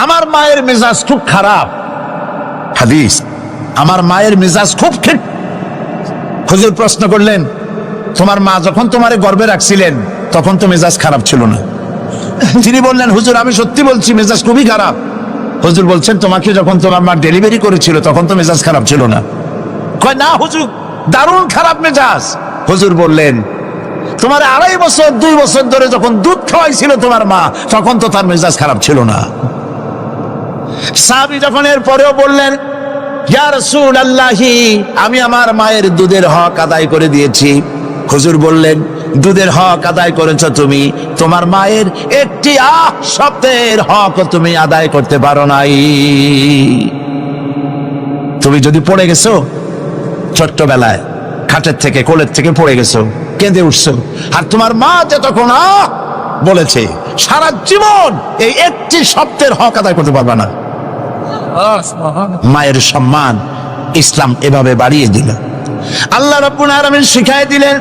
আমার মায়ের মেজাজ খুব খারাপ। হাদিস, আমার মায়ের মেজাজ খুব খারাপ। হুজুর প্রশ্ন করলেন, তোমার মা যখন তোমারে গর্ভে রাখছিলেন তখন তো মেজাজ খারাপ ছিল না? তিনি বললেন, হুজুর আমি সত্যি বলছি, মেজাজ খুবই খারাপ। হুজুর বলছেন, তোমাকে যখন তোমার মা ডেলিভারি করেছিল তখন তো মেজাজ খারাপ ছিল না? কয়, না হুজুর, দারুণ খারাপ মেজাজ। হুজুর বললেন, তোমার 2.5 বছর 2 বছর ধরে যখন দুধ খাওয়াইছিল তোমার মা, তখন তো তার মেজাজ খারাপ ছিল না। সাহাবী যখন এর পরেও বললেন, ইয়া রাসূলুল্লাহ, আমি আমার মায়ের দুধের হক আদায় করে দিয়েছি। হুজুর বললেন, দুধের হক আদায় করেছো তুমি, তোমার মায়ের একটি শব্দের হক তুমি আদায় করতে পারো নাই। তুমি যদি পড়ে গেছো ছোট্টবেলায়, খাটের থেকে, কোলের থেকে পড়ে গেছো, কেঁদে উঠছো, আর তোমার মা যে তখন বলেছে, সারা জীবন এই একটি শব্দের হক আদায় করতে পারবে না। মায়ের সম্মান ইসলাম এভাবে বাড়িয়ে দিল। আল্লাহ রাব্বুল আলামিন শিখায় দিলেন,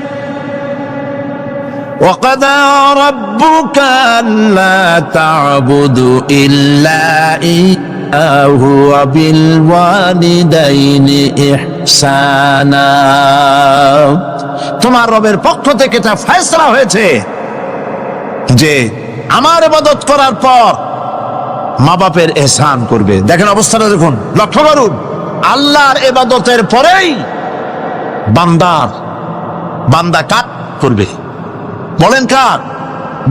وَقَضَى رَبُّكَ أَلَّا تَعْبُدُوا إِلَّا إِيَّاهُ وَبِالْوَالِدَيْنِ إِحْسَانًا। তোমার রবের পক্ষ থেকে এটা ফয়সালা হয়েছে যে আমার ইবাদত করার পর মা বাপের ইহসান করবে। দেখেন অবস্থাটা, দেখুন, লক্ষ্য করুন, আল্লাহর ইবাদতের পরেই বান্দা কাজ করবে। বলেন কার?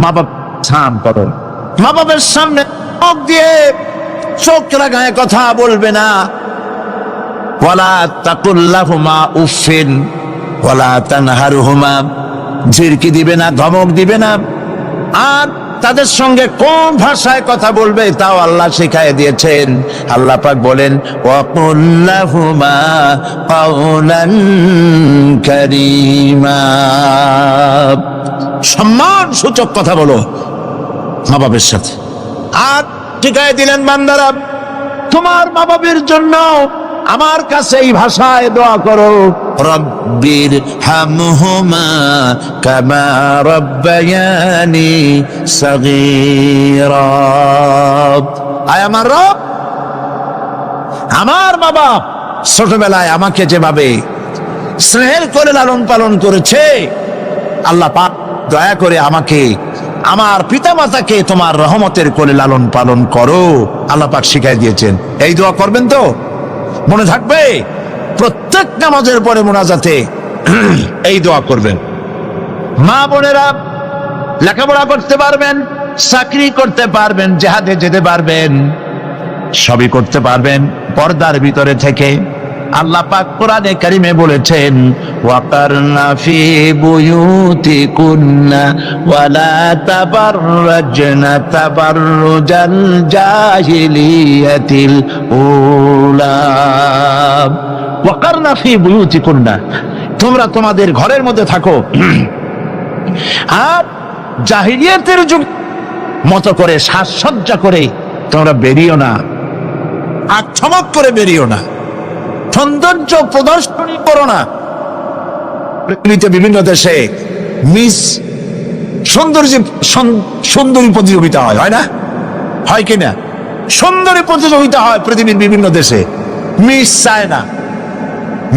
মা বাপ ইহসান করো। মা বাপের সামনে চোখ দিয়ে চোখ লাগায় কথা বলবে না। ওয়ালা তাকুল্লাহুমা উফিন ওয়ালা তানহারহুমা, ঝিরকি দিবে না, ধমক দিবে না। আর তাদের সঙ্গে কোন ভাষায় কথা বলবে তাও আল্লাহ শিখাই দিয়েছেন। আল্লাহ পাক বলেন ওয়াকুল্লাহুমা কাওলান কারীমা, সম্মান সূচক কথা বলো মা বাবার সাথে। আর শিখাই দিলেন বান্দারা তোমার মা বাবার জন্য আমার কাছে এই ভাষায় দোয়া করো, রব্বির হামহুমা কামা রব্বায়ানি সগীরা। আয় আমার রব, আমার মা বাপ ছোটবেলায় আমাকে যেভাবে স্নেহের করে লালন পালন করেছে, আল্লাহ পাক দয়া করে আমাকে, আমার পিতা মাতাকে তোমার রহমতের করে লালন পালন করো। আল্লাহ পাক শিখাই দিয়েছেন। এই দোয়া করবেন তো? মনে থাকবে প্রত্যেক নামাজের পরে মোনাজাতে এই দোয়া করবেন। মা বোনেরা লেখাপড়া করতে পারবেন, চাকরি করতে পারবেন, জিহাদে যেতে পারবেন, সবই করতে পারবেন পর্দার ভিতরে থেকে। আল্লাহ পাক কোরআনে কারিমে বলেছেন ওয়াকারনা ফি বুয়ুতিকুন্না ওয়ালা তাবাররাজনা তাবাররুজাল জাহিলিয়াতিল উলা। ওয়াকারনা ফি বুয়ুতিকুন্না, তোমরা তোমাদের ঘরের মধ্যে থাকো আর জাহিলিয়াতের যুগ মতো করে সাজসজ্জা করে তোমরা বেরিও না, আর চমক করে বেরিও না, সৌন্দর্য প্রদর্শনী করো না। পৃথিবীতে বিভিন্ন দেশে মিস সুন্দরী প্রতিযোগিতা হয় না? হয় কিনা? সুন্দরী প্রতিযোগিতা হয় পৃথিবীর বিভিন্ন দেশে। মিস চায়না,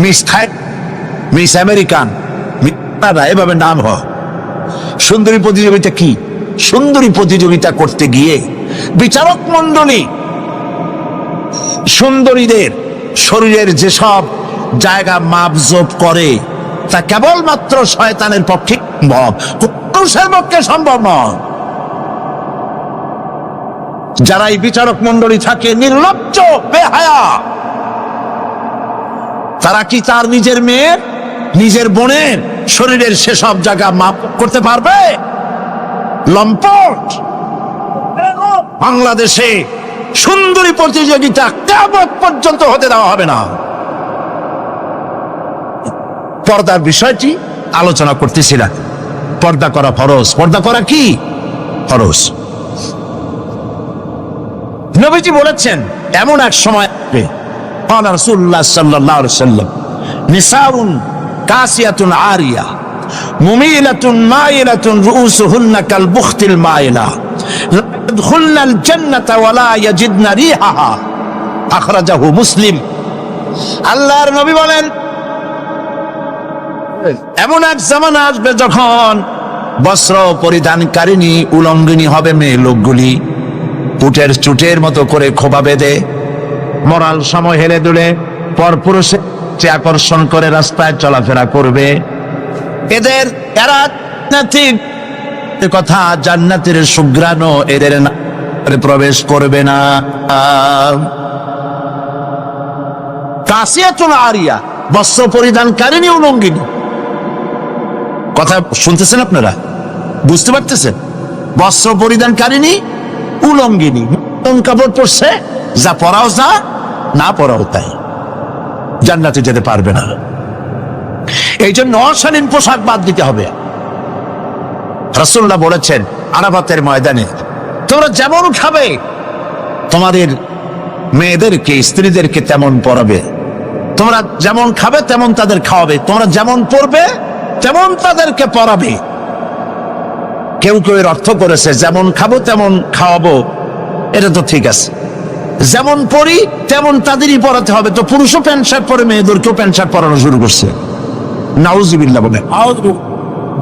মিস থাই, মিস আমেরিকান, এভাবে নাম হয়। সুন্দরী প্রতিযোগিতা কি? সুন্দরী প্রতিযোগিতা করতে গিয়ে বিচারক মণ্ডলী সুন্দরীদের শরীরের যেসব জায়গা মাপজোপ করে তা কেবলমাত্র শয়তানের পক্ষে সম্ভব, পুরুষের পক্ষে সম্ভব নয়। যারা এই বিচারক মণ্ডলী থাকে নির্লজ্জ বেহায়া, তারা কি তার নিজের মেয়ের, নিজের বোনের শরীরের সেসব জায়গা মাপ করতে পারবে? লম্পট। বাংলাদেশে সুন্দরী প্রতিযোগিতা কিয়ামত পর্যন্ত হতে দেওয়া হবে না। পর্দার বিষয়টি আলোচনা করতেছিলাম। পর্দা করা ফরজ। পর্দা করা কি? ফরজ। নবীজি বলেছেন এমন এক সময় আসবে, ক্বালা রাসূলুল্লাহ সাল্লাল্লাহু আলাইহি ওয়াসাল্লাম নিসাউন কাসিয়াতুন আরিয়া মুমিলাতুন মাইলাতুন রুউসুহুন্না কাল বুখতিল মাইলা ইয়াদখুলনাল জান্নাতা ওয়া লা ইয়াজিদনা রিহাহা, আখরাজাহু মুসলিম। আল্লাহর নবী বলেন এমন এক জামানা আসবে যখন বস্ত্র পরিধানকারিণী উলঙ্গিনী হবে মেয়ে লোকগুলি, উটের চুটের মতো করে খোপা বেঁধে মরাল সময় হেলে দুলে পরপুরুষে আকর্ষণ করে রাস্তায় চলাফেরা করবে। এদের এরা কথা জান্নাতের সুঘ্রাণও এদের প্রবেশ করবে না। কাসিয়াতুন আরিয়া, বস্ত্র পরিধানকারিণী উলঙ্গিনী। কথা শুনতেছেন আপনারা? বুঝতে পারতেছেন? বস্ত্র পরিধানকারিণী উলঙ্গিনী, কাপড় পরছে, যা পরাও যা, না পরাও তাই, জান্নাতে যেতে পারবে না। এই জন্য অশালীন পোশাক বাদ দিতে হবে। রাসূলুল্লাহ বলেছেন আরাফাতের ময়দানে তোমরা যেমন খাবে তোমাদের মেয়েদেরকে, স্ত্রীদেরকে তেমন পরাবে। তোমরা যেমন খাবে তেমন তাদের খাওয়াবে। তোমরা যেমন পরবে তেমন তাদেরকে পরাবে। কেউ কেউ এর অর্থ করেছে যেমন খাবো তেমন খাওয়াবো, এটা তো ঠিক আছে। যেমন পরি তেমন তাদেরই পরাতে হবে। তো পুরুষও প্যান্ট শার্ট পরে মেয়েদেরকেও প্যান্ট শার্ট পরানো শুরু করছে। নাউজুবিল্লাহ বলে।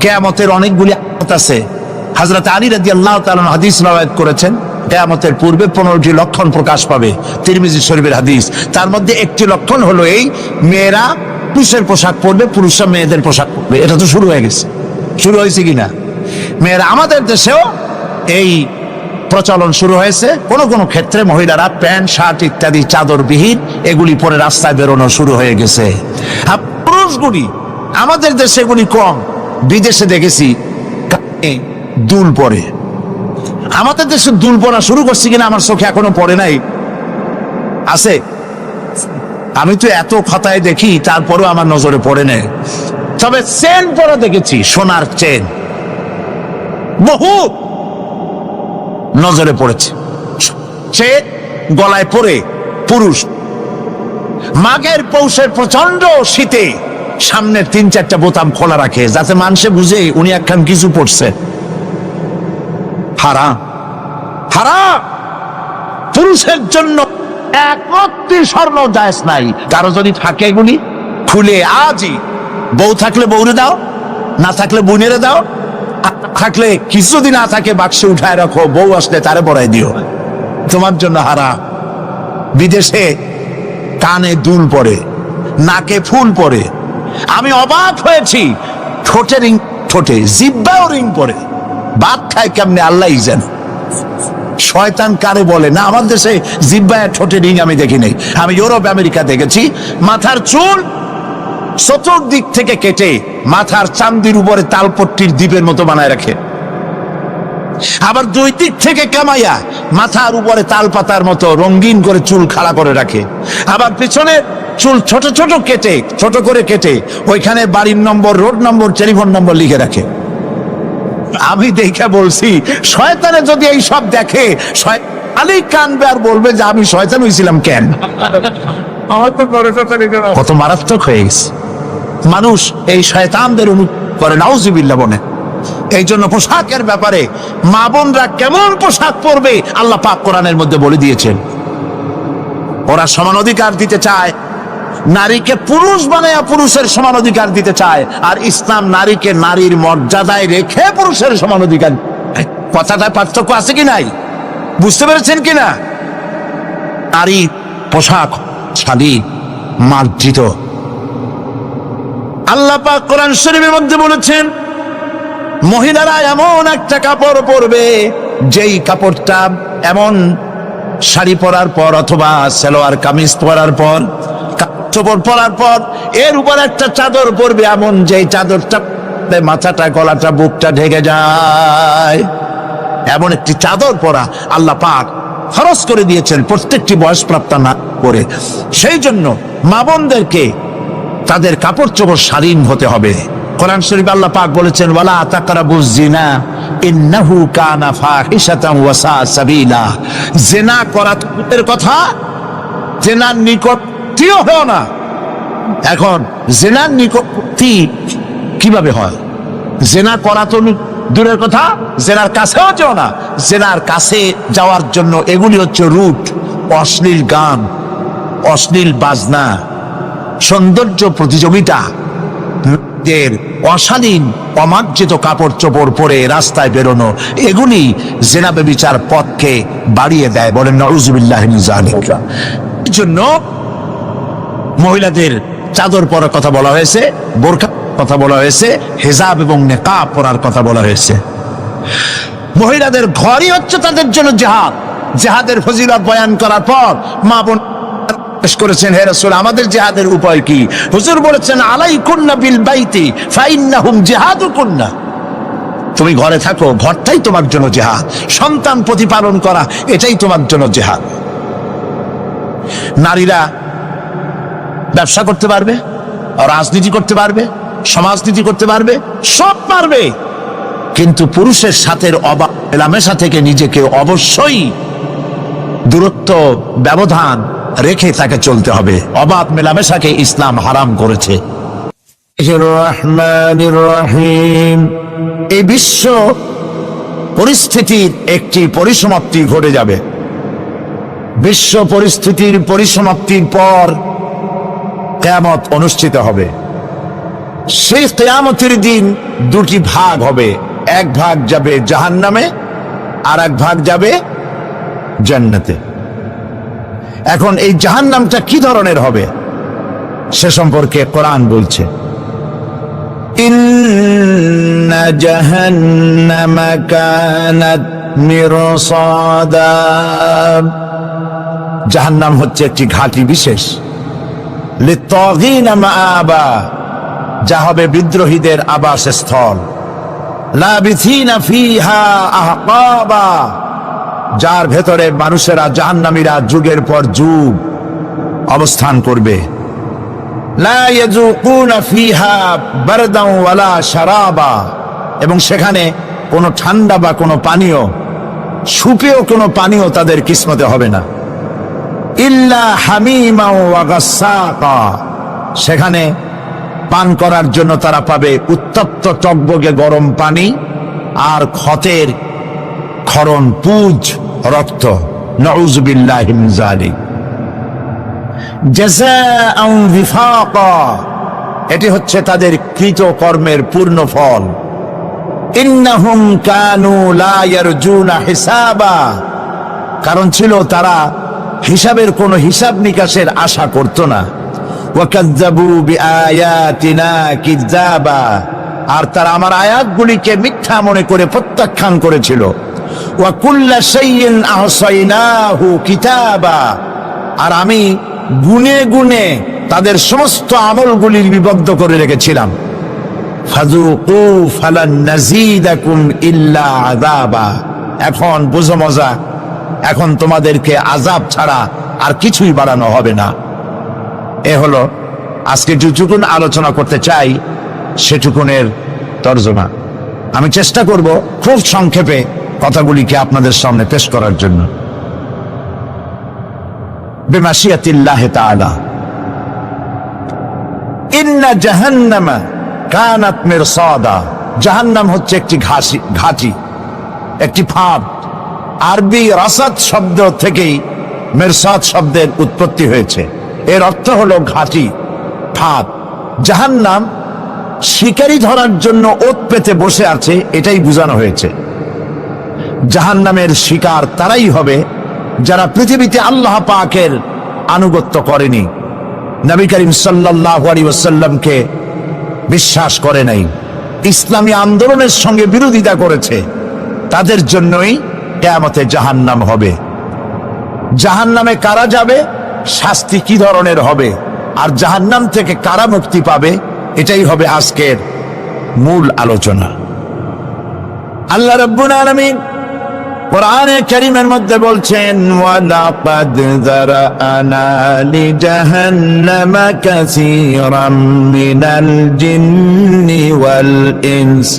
কিয়ামতের অনেকগুলি আয়াত আছে। হযরত আলী রাদিয়াল্লাহু তাআলা হাদিস রওয়ায়াত করেছেন কিয়ামতের পূর্বে 15টি লক্ষণ প্রকাশ পাবে, তিরমিজি শরীফের হাদিস। তার মধ্যে একটি লক্ষণ হলো এই, মেয়েরা পুরুষের পোশাক পরবে, পুরুষরা মেয়েদের পোশাক পরবে। এটা তো শুরু হয়ে গেছে। শুরু হয়েছে কিনা? মেয়েরা আমাদের দেশেও এই প্রচলন শুরু হয়েছে। কোন কোন ক্ষেত্রে মহিলারা প্যান্ট শার্ট ইত্যাদি চাদরবিহীন এগুলি পরে রাস্তায় বেরোনো শুরু হয়ে গেছে। আর পুরুষগুলি, আমাদের দেশে এগুলি কম, বিদেশে দেখেছি কানে দুল পরে। আমাদের দেশে দুল পরা শুরু করছি কিনা আমার চোখে এখনো পড়ে নাই। আছে, আমি তো এত খাতায় দেখি, তারপরেও আমার নজরে পড়ে নেই। তবে চেন পরা দেখেছি, সোনার চেন বহু নজরে পড়েছে। চেন গলায় পরে পুরুষ মাঘের পৌষের প্রচন্ড শীতে সামনের 3-4টা বোতাম খোলা রাখে, যাতে মানুষে বুঝে উনি একখান কিছু পড়ছে। হারাম, হারাম। পুরুষের জন্য এক রত্তি স্বর্ণ জায়েজ নাই। কারো যদি থাকে এগুলি খুলে আজই, বউ থাকলে বউরে দাও, না থাকলে বোনেরে দাও, থাকলে কিছু যদি না থাকে বাক্সে উঠায় রাখো, বউ আসলে তারে পরাই দিও, তোমার জন্য হারাম। বিদেশে কানে দুল পরে, নাকে ফুল পরে। আমি অবাক হয়েছি, ঠোঁটে রিং, ঠোঁটে জিব্বাও রিং পরে। ভাত খায় কেমনে আল্লাহই জানে। শয়তান কারে বলে না, আমার দেশে জিব্বায় ঠোঁটে রিং আমি দেখি নাই। আমি ইউরোপ আমেরিকা দেখেছি, মাথার চুল চতুর্দিক থেকে কেটে মাথার চান্দির উপরে তালপট্টির দ্বীপের মতো বানায় রাখে। আবার দুই দিক থেকে কামাইয়া মাথার উপরে তাল পাতার মতো রঙিন করে চুল খাড়া করে রাখে। আবার পিছনে চুল ছোট ছোট কেটে, ছোট করে কেটে ওইখানে বাড়ির নম্বর, রোড নম্বর, টেলিফোন নম্বর লিখে রাখে। আমি দেখে বলছি, শয়তানে যদি এই সব দেখে আলী কানবে আর বলবে যে আমি শয়তান হয়েছিলাম কেন। কত মারাত্মক হয়ে গেছে মানুষ এই শয়তানদের করে, নাউজুবিল্লাহ বলে। এই জন্য পোশাকের ব্যাপারে মা বোনরা কেমন পোশাক পরবে আল্লাহ পাক কোরআনের মধ্যে বলে দিয়েছেন। ওরা সমান অধিকার দিতে চায়, নারীকে পুরুষ বানায়া পুরুষের সমান অধিকার দিতে চায়, আর ইসলাম নারীকে নারীর মর্যাদায় রেখে পুরুষের সমান অধিকার। কথাটা পার্থক্য আছে কি নাই, বুঝতে পেরেছেন কিনা? নারী পোশাক শাড়ি মার্জিত। আল্লাহ পাক কোরআন শরীফের মধ্যে বলেছেন, মহিলারা এমন একটা কাপড় পরবে, যেই কাপড়টা এমন শাড়ি পরার পর অথবা সালোয়ার কামিজ পরার পর, কাপড় পরার পর এর উপর একটা চাদর পরবে, এমন যেই চাদরটা মাথাটা, গলাটা, বুকটা ঢেকে যায়। এমন একটি চাদর পরা আল্লাহ পাক ফরজ করে দিয়েছেন প্রত্যেকটি বয়সপ্রাপ্ত না করে। সেই জন্য মা বোনদেরকে তাদের কাপড় চোপড় শালীন হতে হবে। কোরআন শরীফে আল্লাহ পাক বলেছেন, ওয়ালা তাকরাবুজ জিনা ইন্নাহু কানা ফাহিশাতান ওয়া সা সাবিলা। জিনা করার কথা, জিনার নিকটটিও হয় না। এখন জিনার নিকটটি কিভাবে হয়? জিনা করা তো দূরের কথা, জেনার কাছেও যাও না। জেনার কাছে যাওয়ার জন্য এগুলি হচ্ছে রুট, অশ্লীল গান, অশ্লীল বাজনা, সৌন্দর্য প্রতিযোগিতা, অশালীন অমার্জিত কাপড় চোপড় পরে রাস্তায় বেরোনো, এগুলি জেনা ব্যভিচার পথকে বাড়িয়ে দেয়। বলেন নাউযুবিল্লাহি মিন যালিক। এই জন্য মহিলাদের চাদর পরার কথা বলা হয়েছে, বোরকা কথা বলা হয়েছে, হিজাব এবং নিকাব পরার কথা বলা হয়েছে। মহিলাদের ঘরই হচ্ছে তাদের জন্য জিহাদ। জিহাদের ফজিলত বয়ান করার পর মা বোন করেছেন, হে রাসূল আমাদের জিহাদের উপায় কি? হুজুর বলেছেন, আলাইকুন্না বিল বাইতি ফাইন্নাহুম জিহাদুকুন্না। তুমি ঘরে থাকো, ঘরটাই তোমার জন্য জিহাদ। সন্তান প্রতিপালন করা, এটাই তোমার জন্য জিহাদ। নারীরা ব্যবসা করতে পারবে, রাজনীতি করতে পারবে, সমাজনীতি করতে পারবে, সব পারবে, কিন্তু পুরুষের সাথে অবাধ মেলামেশা থেকে নিজেকে অবশ্যই দূরত্ব ব্যবধান রেখে তাকে চলতে হবে। অবাধ মেলামেশাকে ইসলাম হারাম করেছে। এই বিশ্ব পরিস্থিতির একটি পরিসমাপ্তি ঘটে যাবে। বিশ্ব পরিস্থিতির পরিসমাপ্তির পর কিয়ামত অনুষ্ঠিত হবে। সেই কিয়ামতের দিন দুটি ভাগ হবে, এক ভাগ যাবে জাহান্নামে, আর এক ভাগ যাবে জান্নাতে। এখন এই জাহান্নামটা কি ধরনের হবে সে সম্পর্কে কোরআন বলছে, ইন্না জাহান্নামা কানাত মিরসাদা। জাহান্নাম হচ্ছে একটি ঘাঁটি বিশেষ, লিত্তাগীনা মাআবা, যা হবে বিদ্রোহীদের আবাসস্থল। লাবিথিনা ফিহা আহকাবা, যার ভেতরে মানুষেরা জাহান্নামীরা যুগের পর যুগ অবস্থান করবে। লা ইয়াযুকুনা ফিহা বারদান ওয়ালা শারাবা, এবং সেখানে কোনো ঠান্ডা বা কোনো পানীয়, সুপেয় কোনো পানীয় তাদের কিসমতে হবে না। ইল্লা হামিমা ওয়া গাসসাকা, সেখানে পান করার জন্য তারা পাবে উত্তপ্ত টকবগে গরম পানি আর ক্ষতের ক্ষরণ পুজ রক্ত। নাউযু বিল্লাহি মিন যালিক। জাযাআন ওয়িফাকা, এটি হচ্ছে তাদের কৃত কর্মের পূর্ণ ফল। ইন্নাহুম কানু লা ইয়ারজুনা হিসাবা, কারণ ছিল তারা হিসাবের কোনো হিসাব নিকাশের আশা করত না। ওয়াকাযযাবু বিআয়াতিনা কিযাবা, আর তারা আমার আয়াতগুলিকে মিথ্যা মনে করে প্রত্যাখ্যান করেছিল। ওয়া কুল্লা শাইইন আহসাইনাহু কিতাবা, আর আমি গুনে গুনে তাদের সমস্ত আমলগুলি লিপিবদ্ধ করে রেখেছিলাম। ফাযুকু ফালান নাযীদাকুম ইল্লা আযাবা, এখন বুঝো মজা, এখন তোমাদেরকে আযাব ছাড়া আর কিছুই বাড়ানো হবে না। এ হলো আজকে যেটুকুন আলোচনা করতে চাই সেটুকুনের তর্জমা। আমি চেষ্টা করব খুব সংক্ষেপে কথাগুলিকে আপনাদের সামনে পেশ করার জন্য। বিমাশিয়াতিল্লাহি তাআলা। ইন্না জাহান্নামা কানাত মিরসাদা, জাহান্নাম হচ্ছে একটি ঘাঁটি, একটি ফাঁদ। আরবি রাসাদ শব্দ থেকেই মিরসাদ শব্দের উৎপত্তি হয়েছে। এর অর্থ হলো ঘাঁটি, ফাঁদ। জাহান্নাম শিকারি ধরার জন্য ওত পেতে বসে আছে, এটাই বোঝানো হয়েছে। জাহান্নামের শিকার তারাই হবে যারা পৃথিবীতে আল্লাহ পাকের আনুগত্য করেনি, নবী করিম সাল্লাল্লাহু আলাইহি ওয়াসাল্লামকে বিশ্বাস করে নাই, ইসলামী আন্দোলনের সঙ্গে বিরোধিতা করেছে, তাদের জন্যই কিয়ামতে জাহান্নাম হবে। জাহান্নামে কারা যাবে, শাস্তি কি ধরনের হবে, আর জাহান্নাম থেকে কারা মুক্তি পাবে, এটাই হবে আজকের মূল আলোচনা। আল্লাহ রাব্বুল আলামিন কোরআনে কারীমের মধ্যে বলছেন, ওয়ালাকাদ যারানা লিজাহান্নামা কাসীরাম মিনাল জিন্নি ওয়াল ইনস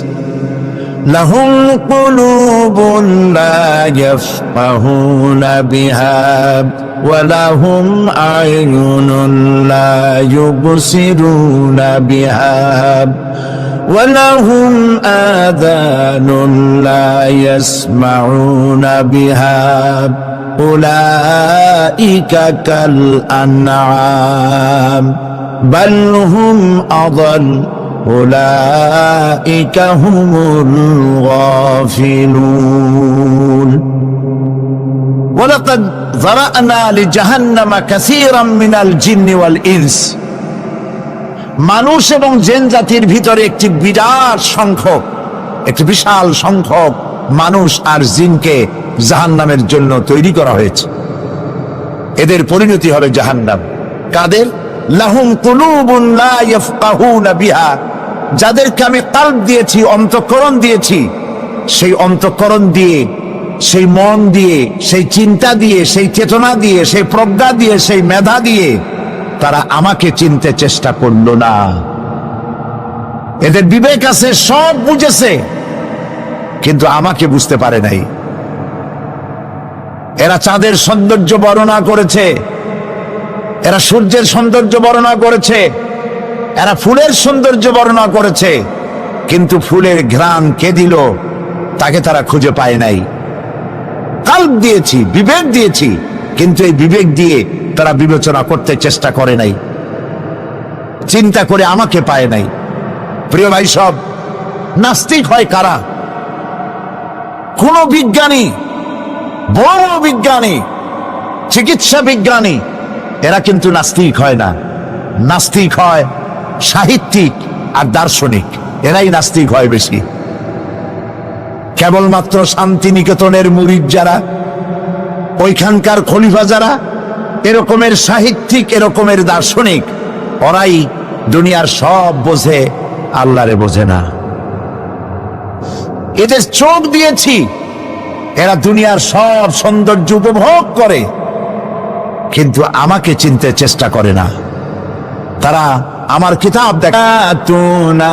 লাহুম কুলুবুন লা ইয়াফকাহুনা বিহা ওয়া লাহুম আ'য়ুনুন লা ইউবসিরুনা বিহা ولهم آذان لا يسمعون بها أولئك كالأنعام بل هم أضل أولئك هم الغافلون ولقد ذرأنا لجهنم كثيرا من الجن والإنس, মানুষ এবং জিন জাতির ভিতরে একটি বিশাল সংখ্যক মানুষ আর জিনকে জাহান্নামের জন্য তৈরি করা হয়েছে। এদের পরিণতি হবে জাহান্নাম। কাদের? লাহুম কুলুবুন লা ইয়াফকাহুনা বিহা, যাদেরকে আমি কলব দিয়েছি, অন্তঃকরণ দিয়েছি, সেই অন্তঃকরণ দিয়ে, সেই মন দিয়ে, সেই চিন্তা দিয়ে, সেই চেতনা দিয়ে, সেই প্রজ্ঞা দিয়ে, সেই মেধা দিয়ে তারা আমাকে চিনতে চেষ্টা করলো না। এদের বিবেক আছে, সব বুঝেছে, কিন্তু আমাকে বুঝতে পারে নাই। এরা চাঁদের সৌন্দর্য বর্ণনা করেছে, এরা সূর্যের সৌন্দর্য বর্ণনা করেছে, এরা ফুলের সৌন্দর্য বর্ণনা করেছে, কিন্তু ফুলের ঘ্রাণ কে দিল তাকে তারা খুঁজে পায় নাই। কলব দিয়েছি, বিবেক দিয়েছি, কিন্তু এই বিবেক দিয়ে তারা বিবেচনা করতে চেষ্টা করে নাই, চিন্তা করে আমাকে পায় নাই। প্রিয় ভাই, সব নাস্তিক হয় কারা? কোন বিজ্ঞানী, বড় বিজ্ঞানী, চিকিৎসা বিজ্ঞানী, এরা কিন্তু নাস্তিক হয় না। নাস্তিক হয় সাহিত্যিক আর দার্শনিক, এরাই নাস্তিক হয় বেশি। কেবলমাত্র শান্তিনিকেতনের মুরিদ যারা, ওইখানকার খলিফা যারা, এরকমের সাহিত্যিক, এরকমের দার্শনিক, ওরাই দুনিয়ার সব বোঝে, আল্লাহরে বোঝে না। এদের চোখ দিয়েছি, এরা দুনিয়ার সব সৌন্দর্য উপভোগ করে, কিন্তু আমাকে চিনতে চেষ্টা করে না। তারা আমার কিতাব দেখা তু না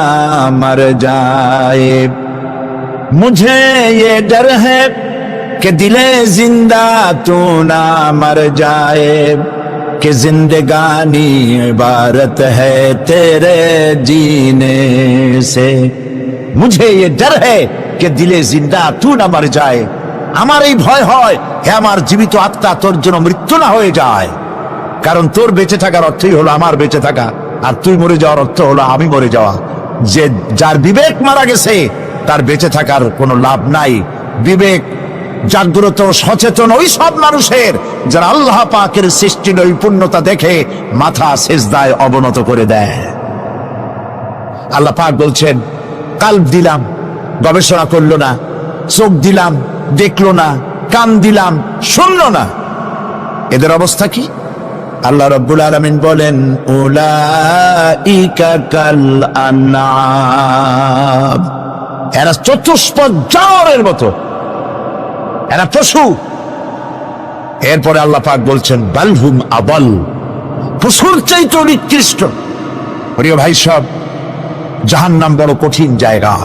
মর যায়, মুঝে ये डर है कि दिले जिंदा तू ना मर जाए, कि जिंदगानी इबारत है तेरे जीने से, मुझे ये डर है कि दिले जिंदा तू ना मर जाए। আমার এই ভয় হয়, হে আমার জীবিত আত্মা, তোর জন্য মৃত্যু না হয়ে যায়। কারণ তোর বেঁচে থাকার অর্থই হলো আমার বেঁচে থাকা, আর তুই মরে যাওয়ার অর্থ হলো আমি মরে যাওয়া। যে যার বিবেক মারা গেছে তার বেঁচে থাকার কোনো লাভ নাই। বিবেক জাগ্রত সচেতন ওই সব মানুষের যারা আল্লাহ পাকের সৃষ্টি নৈপুণ্যতা দেখে মাথা সেজদায় অবনত করে দেয়। আল্লাহ পাক বলছেন, কাল্ব দিলাম, গবেষণা করলো না, চোখ দিলাম, দেখলো না, কান দিলাম, শুনলো না। এদের অবস্থা কি? আল্লাহ রাব্বুল আলামিন বলেন, উলাইকা কাল আনআম, এরা চতুষ্পদ জানোয়ারের মতো, এরা পশু। এরপরে আল্লাহ পাক বলছেন, বালহুম আবাল, পশুর চাইতে নিকৃষ্ট। প্রিয় ভাই সব, জাহান্নাম বড় কঠিন জায়গা।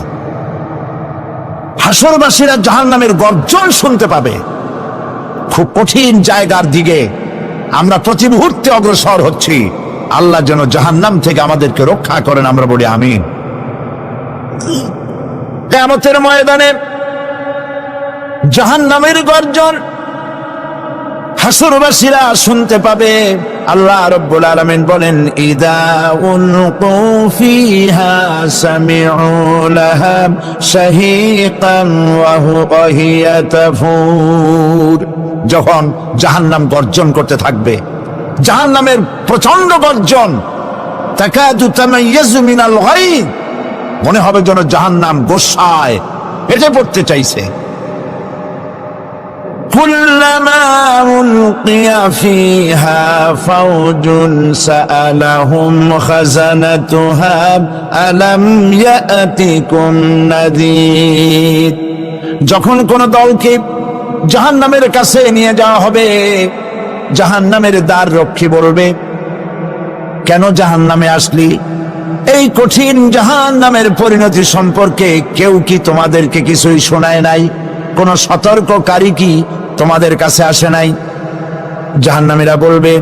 হাসরবাসীরা জাহান্নামের গর্জন শুনতে পাবে। খুব কঠিন জায়গার দিকে আমরা প্রতি মুহূর্তে অগ্রসর হচ্ছি। আল্লাহ যেন জাহান্নাম থেকে আমাদেরকে রক্ষা করেন, আমরা বলি আমিন। কিয়ামতের ময়দানে জাহান্নামের গর্জন হাসরবাসীরা শুনতে পাবে। আল্লাহ রাব্বুল আলামিন বলেন, ইদা উলকু ফিহা সামিউ লাহা শাহীকান ওয়া হিয়া তাফুর, যখন জাহান্নাম গর্জন করতে থাকবে, জাহান্নামের প্রচন্ড গর্জন, তাকাদু তামাইয়াজু মিনাল গায়ব, মনে হবে যেন জাহান্নাম গোসায় ফেটে পড়তে চাইছে। কুল্লামা উলকিয়া ফিহা ফাওজুন সাআলাহুম খাযানাতুহা আলাম ইয়াতিকুম নাযীর, যখন কোন দলকে জাহান্নামের কাছে নিয়ে যাওয়া হবে, জাহান্নামের দ্বার রক্ষী বলবে, কেন জাহান্নামে আসলি? এই কঠিন জাহান্নামের পরিণতি সম্পর্কে কেউ কি তোমাদেরকে কিছুই শোনায় নাই? কোন সতর্ককারী কি তোমাদের কাছে আসে নাই? জাহান্নামীরা বলবে,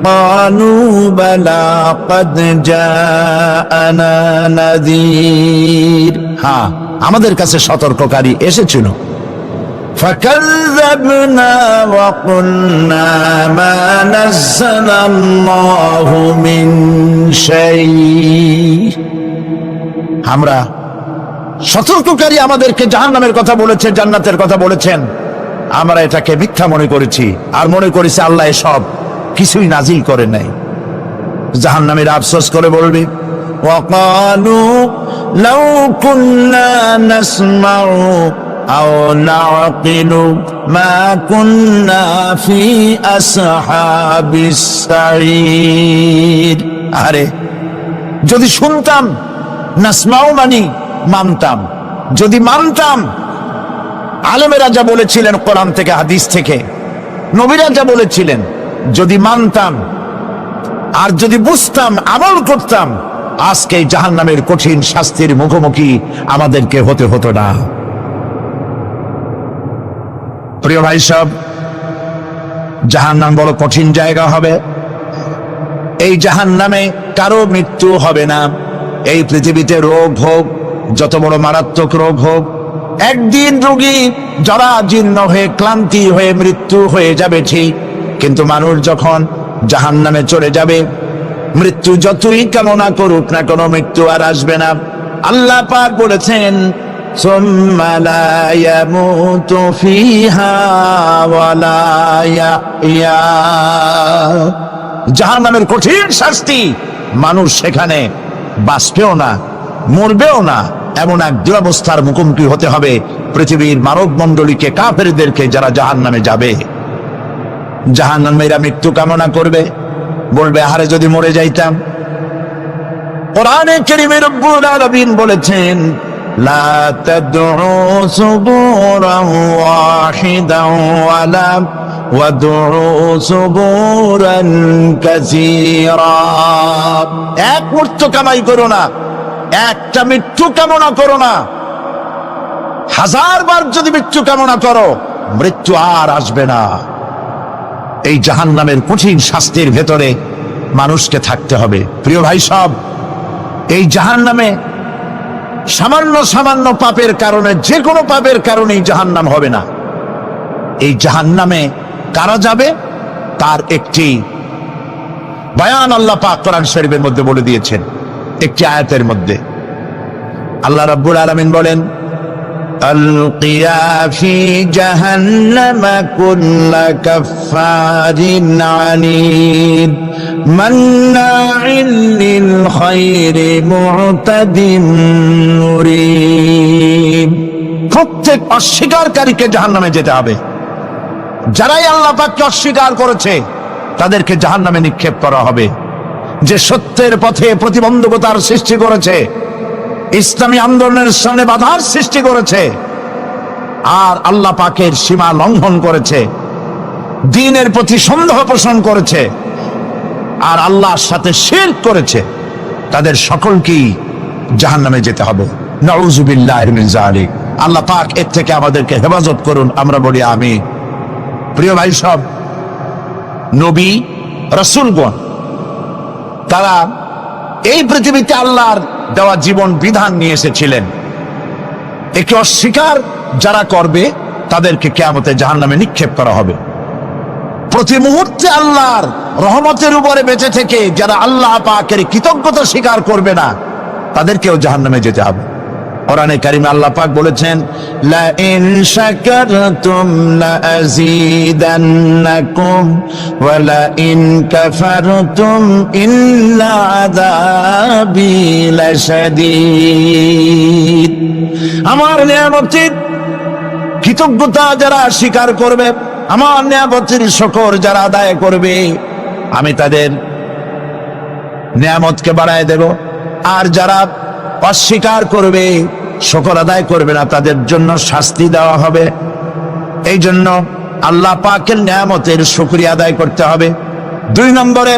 ক্বালু বালা ক্বাদ জাআনা নাযীর, হ্যাঁ আমাদের কাছে সতর্ককারী এসেছিল। فكذبنا وقلنا ما نزل الله من شيء, আমরা সতর্ককারী আমাদেরকে জাহান্নামের কথা বলেছে, জান্নাতের কথা বলেছেন, আমরা এটাকে মিথ্যা মনে করেছি আর মনে করেছি আল্লাহ এসব কিছুই নাজিল করে নাই। জাহান্নামীরা আফসোস করে বলবে, ওয়াকালু লাউ কুন্না নাসমাউ আও নাকিলু মা কুন্না ফি আসহাবিস সাঈর, আরে যদি শুনতাম, নাসমাউ মানি মানতাম, যদি মানতাম, আলেমেরা যা বলেছিলেন কোরআন থেকে হাদিস থেকে, নবীরা যা বলেছিলেন, যদি মানতাম আর যদি বুঝতাম, আমল করতাম, আজকে জাহান্নামের কঠিন শাস্তির মুখোমুখি আমাদেরকে হতে হতো না। প্রিয় ভাই সব, জাহান্নাম বড় কঠিন জায়গা হবে। এই জাহান্নামে কারো মৃত্যু হবে না। এই পৃথিবীতে রোগ হোক, যত বড় মারাত্মক রোগ হোক, একদিন রোগী জরাজীর্ণ হয়ে ক্লান্তি হয়ে মৃত্যু হয়ে যাবে ঠিক, কিন্তু মানুষ যখন জাহান্নামে চলে যাবে, মৃত্যু যতই কামনা করুক না কোনো মৃত্যু আর আসবে না। আল্লাহ পাক বলেছেন, সুম্মা লা ইয়ামুতু ফিহা ওয়া লা ইয়াহইয়া, জাহান্নামের কঠিন শাস্তি, মানুষ সেখানে বাঁচবেও না, মরবেও না, এমন এক দুরবস্থার মুখোমুখি হতে হবে পৃথিবীর মানব মণ্ডলীকে, কাফেরদেরকে, যারা জাহান্নামে যাবে। জাহান্নামীরা মৃত্যু কামনা করবে, বলবে আরে যদি মরে যাইতাম। কোরআনে কারীমে রব্বুল আলামিন বলেছেন লা তাদউ সুবুরান ওয়াহিদান ওয়ালা ওয়াদউ সুবুরান কাসীরা। এক মৃত্যু কামাই করো না, একটা মৃত্যু কামনা করো না। 1000 বার যদি মৃত্যু কামনা করো, মৃত্যু আর আসবে না। এই জাহান্নামের কঠিন শাস্তির ভেতরে মানুষকে থাকতে হবে। প্রিয় ভাই সব, এই জাহান্নামে সামান্য সামান্য পাপের কারণে, যে কোনো পাপের কারণেই জাহান্নাম হবে না। এই জাহান্নামে কারা যাবে তার একটি বয়ান আল্লাহ পাক কোরআন শরীফের মধ্যে বলে দিয়েছেন। একটি আয়াতের মধ্যে আল্লাহ রাব্বুল আলামিন বলেন আলকিয়া ফি জাহান্নামা কুল্লা কাফফারিন আনিদ মান্নাইন লিল খায়রি মু'তাদিন মুরিব। প্রত্যেক অস্বীকারীকে জাহান্নামে যেতে হবে। যারাই আল্লাহ পাককে অস্বীকার করেছে তাদেরকে জাহান্নামে নিক্ষেপ করা হবে। যে সত্যের পথে প্রতিবন্ধকতার সৃষ্টি করেছে, ইসলামী আন্দোলনের সামনে বাধার সৃষ্টি করেছে, আর আল্লাহ পাকের সীমা লঙ্ঘন করেছে, দ্বীনের প্রতি সন্দেহ পোষণ করেছে, আর আল্লাহর সাথে শিরক করেছে, তাদের সকলকেই জাহান্নামে যেতে হবে। নাউযুবিল্লাহি মিন যালিক। আল্লাহ পাক এর থেকে আমাদেরকে হেফাজত করুন, আমরা বলি আমিন। প্রিয় ভাই সব, নবী রাসূলগণ তারা এই পৃথিবীতে আল্লাহর দেওয়া জীবন বিধান নিয়ে এসেছিলেন। একে অস্বীকার যারা করবে তাদেরকে কিয়ামতে জাহান্নামে নিক্ষেপ করা হবে। প্রতি মুহূর্তে আল্লাহর রহমতের উপরে বেঁচে থেকে যারা আল্লাহ পাকের কৃতজ্ঞতা স্বীকার করবে না তাদেরকেও জাহান্নামে যেতে হবে। কোরআনে কারিমে আল্লাহ পাক বলেছেন লা ইন শাকারতুম লা আযীদান্নাকুম ওয়া লা ইন কাফারতুম ইন্না আযাবি লাশাদীদ। আমার নিয়ামতের কৃতজ্ঞতা যারা স্বীকার করবে, আমার নিয়ামতের শুকর যারা আদায় করবে, আমি তাদের নিয়ামতকে বাড়ায় দেব। আর যারা অস্বীকার করবে, শুকর আদায় করবে না, তাদের জন্য শাস্তি দেওয়া হবে। এই জন্য আল্লাহ পাকের নিয়ামতের শুকরিয়া আদায় করতে হবে। 2 নম্বরে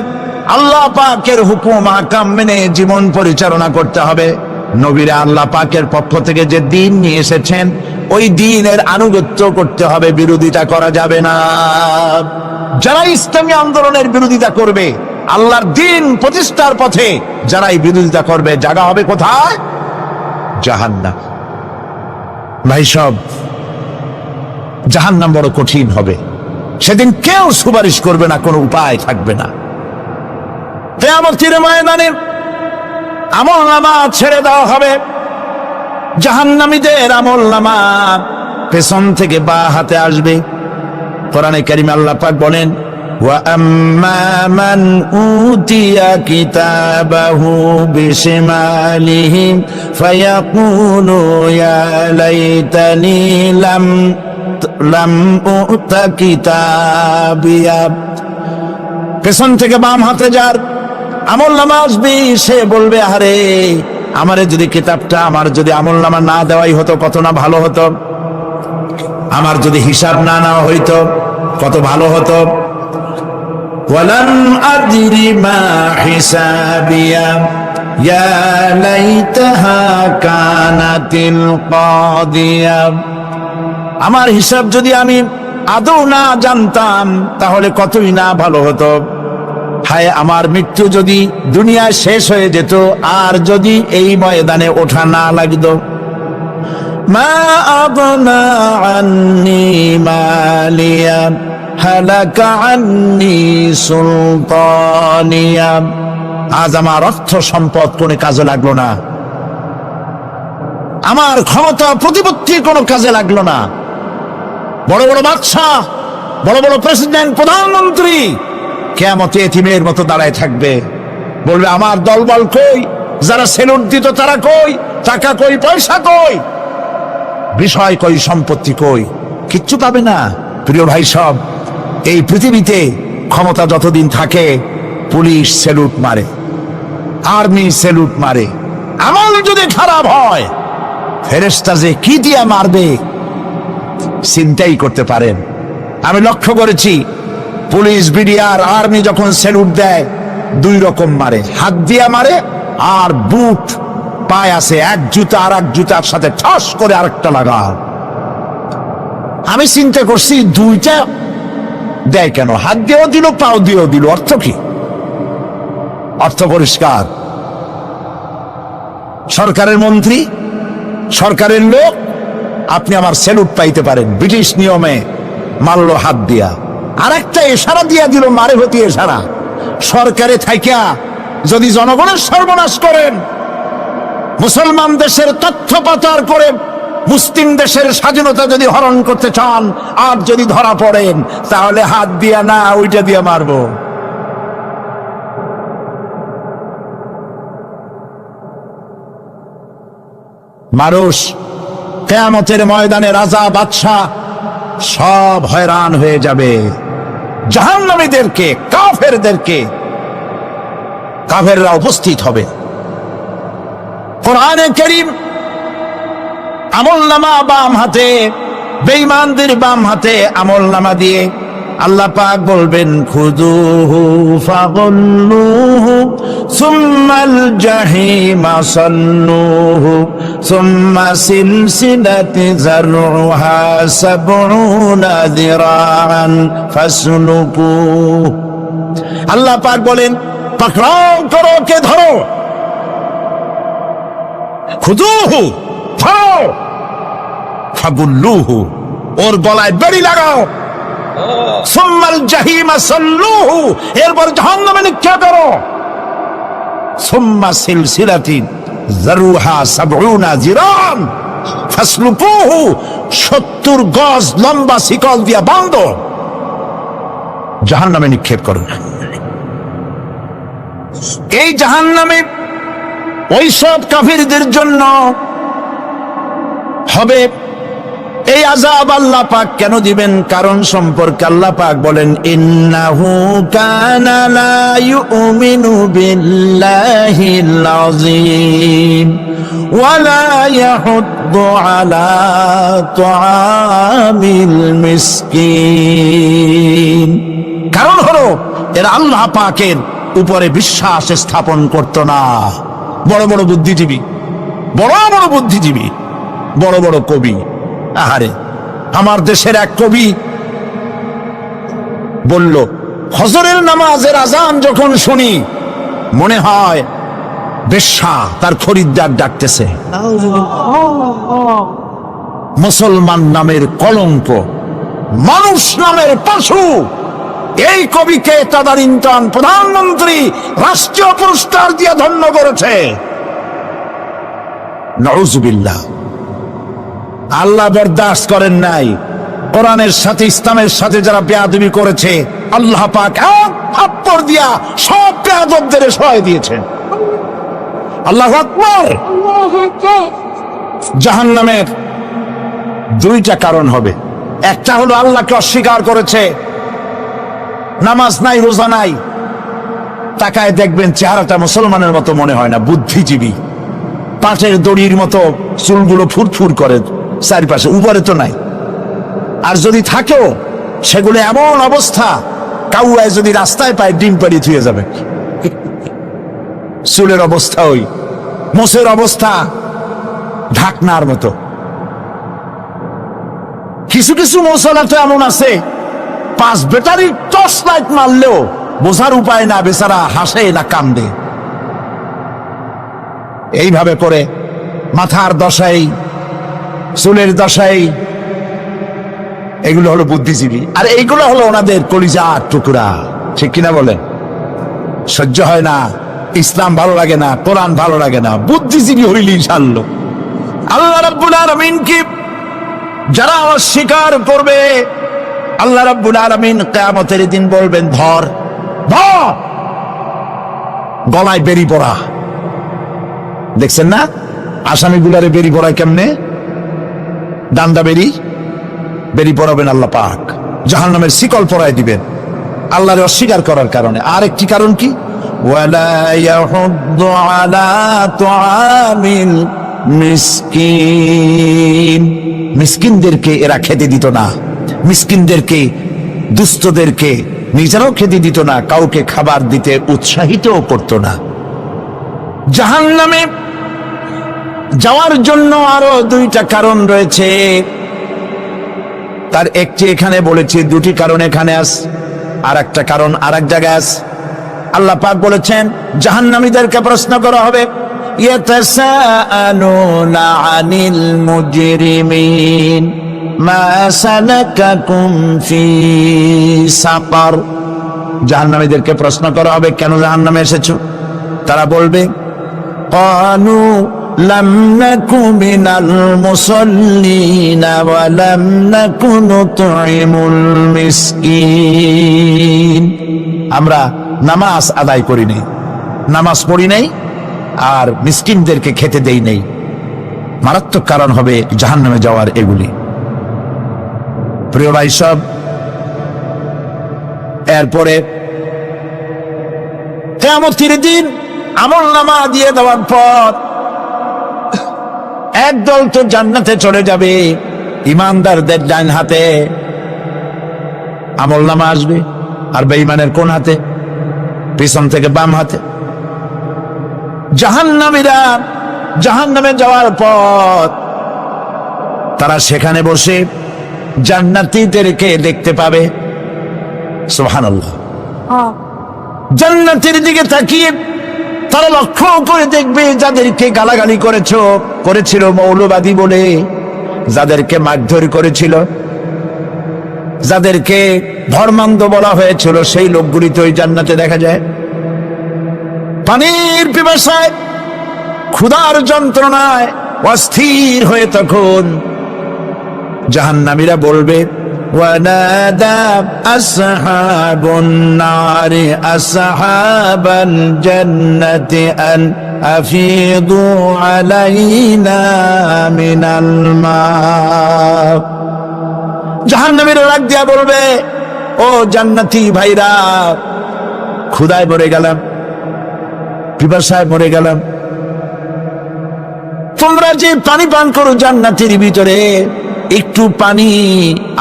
আল্লাহ পাকের হুকুম আহকাম মেনে জীবন পরিচালনা করতে হবে। নবীরা আল্লাহ পাকের পক্ষ থেকে যে দ্বীন নিয়ে এসেছেন ওই দ্বীনের আনুগত্য করতে হবে, বিরোধিতা করা যাবে না। যারা ইসলামী আন্দোলনের বিরোধিতা করবে, আল্লাহর দ্বীন প্রতিষ্ঠার পথে যারাই বিরোধিতা করবে, জায়গা হবে কোথায়? জাহান্নাম। ভাই সব, জাহান্নাম বড় কঠিন হবে। সেদিন কেউ সুপারিশ করবে না, কোনো উপায় থাকবে না। কিয়ামতের ময়দানে আমলনামা ছেড়ে দেওয়া হবে। জাহান্নামীদের আমলনামা পেছন থেকে বা হাতে আসবে। কোরআনে কারিমে আল্লাহ পাক বলেন وَأَمَّا مَنْ أُوتِيَ كِتَابَهُ بِشِمَالِهِ فَيَقُولُ يَا لَيْتَنِي لَمْ أُؤْتَ كِتَابِيَهْ। পেছন থেকে বাম হাতে যার আমলনামা আসবে, সে বলবে আরে আমারে যদি কিতাবটা, আমার যদি আমলনামা না দেওয়াই হতো কত না ভালো হতো, আমার যদি হিসাব না নেওয়া হইতো কত ভালো হতো। ওয়ালাম আদরি মা হিসাবিয়া ইয়া লাইতাহা কানাতিল কাদিয়া। আমার হিসাব যদি আমি আদৌ না জানতাম তাহলে কতই না ভালো হতো। হায় আমার মৃত্যু যদি দুনিয়ায় শেষ হয়ে যেত, আর যদি এই ময়দানে ওঠা না লাগতো। মা আগনা আন্নি মালিয়া হালাকা আন্নি সুলতানিয়া। আজ আমার অর্থ সম্পদ কোনো কাজে লাগলো না, আমার ক্ষমতা প্রতিপত্তি কোনো কাজে লাগলো না। বড় বড় বাদশা, বড় বড় প্রেসিডেন্ট, প্রধানমন্ত্রী কিয়ামতে এতিমের মতো দাঁড়ায় থাকবে, বলবে আমার দলবল কই, যারা সেলুট দিত তারা কই? টাকা কই, পয়সা কই, বিষয় কই, সম্পত্তি কই? কিচ্ছু পাবে না। প্রিয় ভাই সব, এই পৃথিবীতে ক্ষমতা যতদিন থাকে পুলিশ সেলুট মারে, আর্মি সেলুট মারে। আমল যদি খারাপ হয় ফেরেশতা যে কি দিয়া মারবে চিন্তাই করতে পারেন। আমি লক্ষ্য করেছি পুলিশ, বিডিআর, আর্মি যখন সেলুট দেয় দুই রকম মারে, হাত দিয়া মারে আর বুট পায় আছে, এক জুতা আর এক জুতার সাথে ঠাস করে আরেকটা লাগা। আমি চিন্তা করছি দুইটা দেয় কেন? হাত দিয়েও দিল, পাও দিয়েও দিল, অর্থ কি? অর্থ পরিষ্কার। সরকারের মন্ত্রী, সরকারের লোক, আপনি আমার সেলুট পাইতে পারেন, ব্রিটিশ নিয়মে মারলো হাত দিয়া, আর একটা ইশারা দিয়া দিল, মারে হতি ইশারা। সরকারে থাইকা যদি জনগণের সর্বনাশ করেন, মুসলমান দেশের তথ্য পাচার করে মুসলিম দেশের স্বাধীনতা যদি হরণ করতে চান, আর যদি ধরা পড়েন, তাহলে হাত দিয়া না, ওইটা দিয়া মারবো। মানুষ কিয়ামতের ময়দানে রাজা বাদশাহ সব হয়রান হয়ে যাবে। জাহান্নামীদেরকে, কাফেরদেরকে, কাফেররা উপস্থিত হবে। কোরআনে কারীম আমলনামা বাম হাতে, বেঈমানদের বাম হাতে আমলনামা দিয়ে আল্লাহ পাক বলবেন, খুযুহু ফাগুল্লুহু সুম্মাল জাহিমা সাল্লুহু সুম্মা সিলসিলাতি যারউহা সাবউনা যিরাআন ফাসলুকু। আল্লাহ পাক বলেন, পাকড়াও করো, কে ধরো, খুযুহু ধরো, ফাগুল্লুহু ওর গলায় বেড়ি লাগাও, সুম্মাল জাহিমা সাল্লুহু এরপর জাহান্নামে নিক্ষেপ করো, সুম্মা সিলসিলাতিন যারউহা সাবউনা যিরান ফাসলুকুহু 70 গজ লম্বা শিকল দিয়া বাঁধো, জাহান্নামে নিক্ষেপ করো। এই জাহান্নামে ওই সব কাফিরদের জন্য হবে এই আযাব। আল্লাহ পাক কেন দিবেন কারণ সম্পর্কে আল্লাহ পাক বলেন, ইন্নাহু কানা লা ইউমিনু বিল্লাহিল আযীম ওয়া লা ইয়াহুদ্দু আলা তুআমিল মিসকিন। কারণ হলো এরা আল্লাহ পাকের উপরে বিশ্বাস স্থাপন করত না। বড় বড় বুদ্ধিজীবী, বড় বড় বুদ্ধিজীবী, বড় বড় কবি। আহারে, আমার দেশের এক কবি বলল, ফজরের নামাজের আজান যখন শুনি মনে হয় বেশ্যা তার খরিদ্দার ডাকতেছে। মুসলমান নামের কলঙ্ক, মানুষ নামের পশু। এই কবিকে তাদারিন্তন প্রধানমন্ত্রী রাষ্ট্রীয় পুরস্কার দিয়ে ধন্য করেছে। নাউযুবিল্লাহ। আল্লাহ বরদাস্ত করেন নাই। কোরআনের সাথে, ইসলামের সাথে যারা বেয়াদবি করেছে, আল্লাহ পাক এক থাপ্পড় দিয়া সব বেয়াদবদের সহায় দিয়েছেন। আল্লাহু আকবার। জাহান্নামের দুইটা কারণ হবে। একটা হলো আল্লাহকে অস্বীকার করেছে, নামাজ নাই, রোজা নাই, তাকায় দেখবেন চেহারাটা মুসলমানের মতো মনে হয় না, বুদ্ধিজীবী, পাটের দড়ির মতো চুলগুলো ফুরফুর করে চারিপাশে, উপরে তো নাই। আর যদি থাকেও সেগুলো এমন অবস্থা, কাউয়ায় যদি রাস্তায় পায় ডিম পাড়ি থুয়ে যাবে। চুলের অবস্থা ওই, মোষের অবস্থা ঢাকনার মতো। কিছু কিছু মশলা তো এমন আছে, 5 ব্যাটারির টর্চ লাইট মারলেও বোঝার উপায় না, বেচারা হাসে না কান্দে। এইভাবে করে মাথার দশাই, চুলের দশাই, এগুলো হলো বুদ্ধিজীবী। আর এইগুলো হলো ওনাদের কলিজার টুকরা। ঠিক কিনা বলেন? সহ্য হয় না, ইসলাম ভালো লাগে না, কোরআন ভালো লাগে না, বুদ্ধিজীবী হইলেই ছাড়লো। আল্লাহ রাব্বুল আলামিন কি যারা অস্বীকার করবে, আল্লাহ রাব্বুল আলামিন কিয়ামতের দিন বলবেন, ধর ধর, গলায় বেরি পড়া, দেখছেন না আসামিগুলারে বেরি পড়ায় কেমনে? ডান্ডা বেরি পড়াবেন আল্লাহ পাক, জাহান্নামের শিকল পরায় দিবেন আল্লাহরে অস্বীকার করার কারণে। আর একটি কারণ কি? ওয়ালা ইয়াহুদ্দু আলা তুআমিল মিসকিন, মিসকিনদেরকে এরা খেতে দিত না, মিসকিনদেরকে দুস্থদেরকে নিজেরাও খেতে দিত না, কাউকে খাবার দিতে উৎসাহিতও করত না। জাহান্নামে যাওয়ার জন্য আরো দুইটা কারণ রয়েছে, তার একটি এখানে বলেছি, দুটি কারণ এখানে আছে, আর একটা কারণ আর এক জায়গায় আছে। আল্লাহ পাক বলেছেন জাহান্নামীদেরকে প্রশ্ন করা হবে, ইয়াতাসাআলুনা আনিল মুজরিমিন মা সালাকাকুম ফি সাকার। জাহান্নামীদেরকে প্রশ্ন করা হবে কেন জাহান্নামে এসেছো? তারা বলবে ক্বালু লাম নাকু মিনাল মুসাল্লিনা ওয়া লাম নাকু নুতঈমুল মিসকিন। আমরা নামাজ আদায় করি নাই, নামাজ পড়ি নাই, আর মিসকিনদেরকে খেতে দেই নাই। মারাত্মক কারণ হবে জাহান্নামে যাওয়ার এগুলি। প্রিয় ভাই সব, এরপরে কিয়ামতের দিন আমলনামা দিয়ে দেওয়ার পর একদল তো জান্নাতে চলে যাবে, ইমানদারদের ডান হাতে আমলনামা আসবে, আর বেঈমানের কোন হাতে? পিছন থেকে বাম হাতে। জাহান্নামীরা জাহান্নামে যাওয়ার পর তারা সেখানে বসে জান্নাতীদেরকে দেখতে পাবে। সুবহানাল্লাহ। জান্নাতের দিকে তাকিয়ে তারা লক্ষ্য করে দেখবে যাদেরকে গালাগালি করেছিল মৌলবাদী বলে, যাদেরকে মারধর করেছিল, যাদেরকে ধর্মান্ধ বলা হয়েছিল, সেই লোকগুলি তো ওই জান্নাতে দেখা যায়। পানির পিপাসায় ক্ষুধার যন্ত্রণায় অস্থির হয়ে তখন জাহান্নামীরা বলবে ওয়ানাদা আসহাবুন নারি আসহাবাল জান্নাতি আন আফিদু আলাইনা মিনাল মা। জাহান্নামীরা ডাক দিয়া বলবে, ও জান্নাতি ভাইরা, ক্ষুধায় মরে গেলাম, পিপাসায় মরে গেলাম, তোমরা যে পানি পান করো জান্নাতের ভিতরে, একটু পানি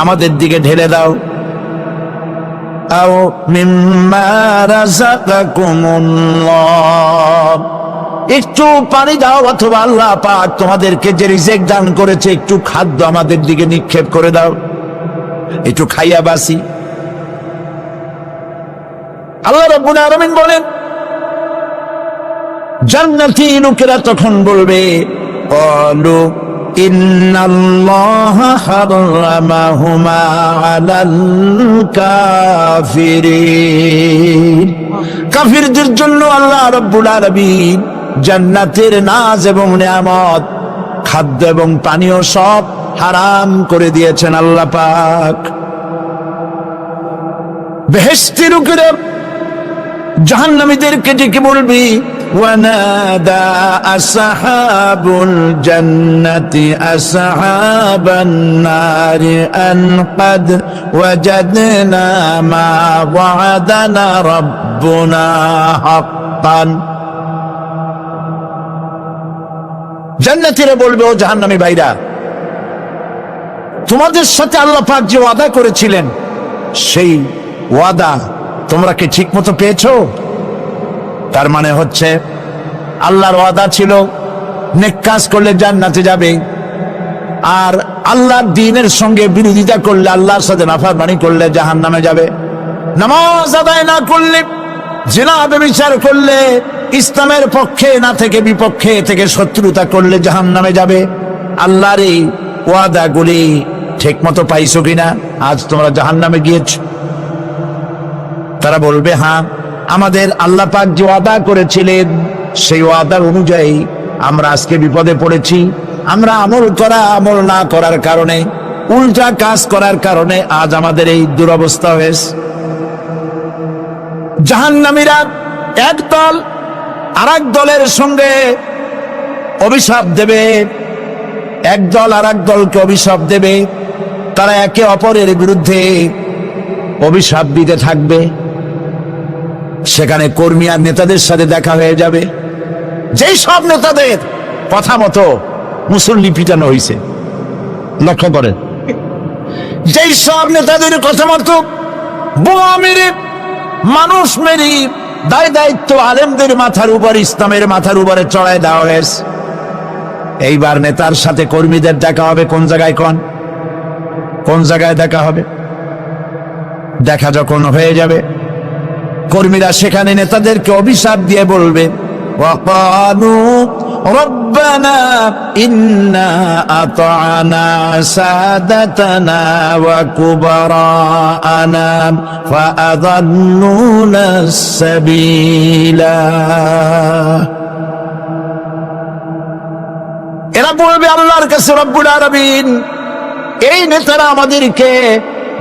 আমাদের দিকে ঢেলে দাও। আও মিম্মা রাযাকাকুমুল্লাহ, একটু পানি দাও, অথবা আল্লাহ পাক তোমাদেরকে যে রিজিক দান করেছে একটু খাদ্য আমাদের দিকে নিক্ষেপ করে দাও, একটু খাইয়া বাসি। আল্লাহ রাব্বুল আলামিন বলেন জান্নাতি লোকেরা তখন বলবে ক্বালু ইন্নাল্লাহা হারামাহুমা আলাল কাফিরিন। কাফিরদের জন্য আল্লাহ রাব্বুল আলামিন জান্নাতের নাজ এবং নিয়ামত, খাদ্য এবং পানীয় সব হারাম করে দিয়েছেন আল্লাহ পাক। বেহেশতি লোকেরা জাহান্নামীদেরকে ডেকে বলবি ওয়ানাদা আসহাবুল জান্নাতি আসহাবান নারি আন ক্বাদ ওয়াজাদনা মা ওয়া'আদানা রাব্বুনা হাক্কান। জান্নাতীরা বলবে, ও জাহান্নামী ভাইরা, তোমাদের সাথে আল্লাহ পাক যে ওয়াদা করেছিলেন সেই ওয়াদা তোমরা কি ঠিক মতো পেয়েছো? তার মানে হচ্ছে আল্লাহর ওয়াদা ছিল নেক কাজ করলে জান্নাতে যাবে, আর আল্লাহর দ্বীনের সঙ্গে বিরোধিতা করলে, আল্লাহর সাথে নাফরমানি করলে জাহান্নামে যাবে। নামাজ আদায় না করলে, জিনা ব্যভিচার করলে, ইসলামের পক্ষে না থেকে বিপক্ষে থেকে শত্রুতা করলে জাহান্নামে যাবে। আল্লাহর এই ওয়াদাগুলি ঠিক মতো পাইছো কিনা? আজ তোমরা জাহান্নামে গিয়েছো। তারা বলবে, হ্যাঁ, আমাদের আল্লাহ পাক যে ওয়াদা করেছিলেন সেই ওয়াদার অনুযায়ী আমরা আজকে বিপদে পড়েছি। আমরা আমল না করার কারণে, উল্টা কাজ করার কারণে আজ আমাদের এই দুরবস্থা হয়েছে। জাহান্নামীরা এক দল আরেক দলের সঙ্গে অভিশাপ দেবে, একদল আর এক দলকে অভিশাপ দেবে, তারা একে অপরের বিরুদ্ধে অভিশাপ দিতে থাকবে। সেখানে কর্মী আর নেতাদের সাথে দেখা হয়ে যাবে। যেই সব নেতাদের কথা মতো মুসল্লি পিটানো হয়েছে, লক্ষ্য করেন, যেই সব নেতাদের কথা মতো বোমা মেরে, মানুষ মেরে, দায় দায়িত্ব আলেমদের মাথার উপর, ইসলামের মাথার উপরে চড়ায় দেওয়া হয়েছে। এইবার নেতার সাথে কর্মীদের দেখা হবে কোন জায়গায়? কোন জায়গায় দেখা হবে? দেখা যখন হয়ে যাবে, কর্মীরা সেখানে নেতাদেরকে অভিশাপ দিয়ে বলবে, ওয়াকালু রব্বানা ইন্না আতা'না সাদাতানা ওয়া কুবারা'ানা ফাআযাল্লুনা সাবিলা। এরা বলবে আল্লাহর কাছে, রব্বুল আলামিন, এই নেতারা আমাদেরকে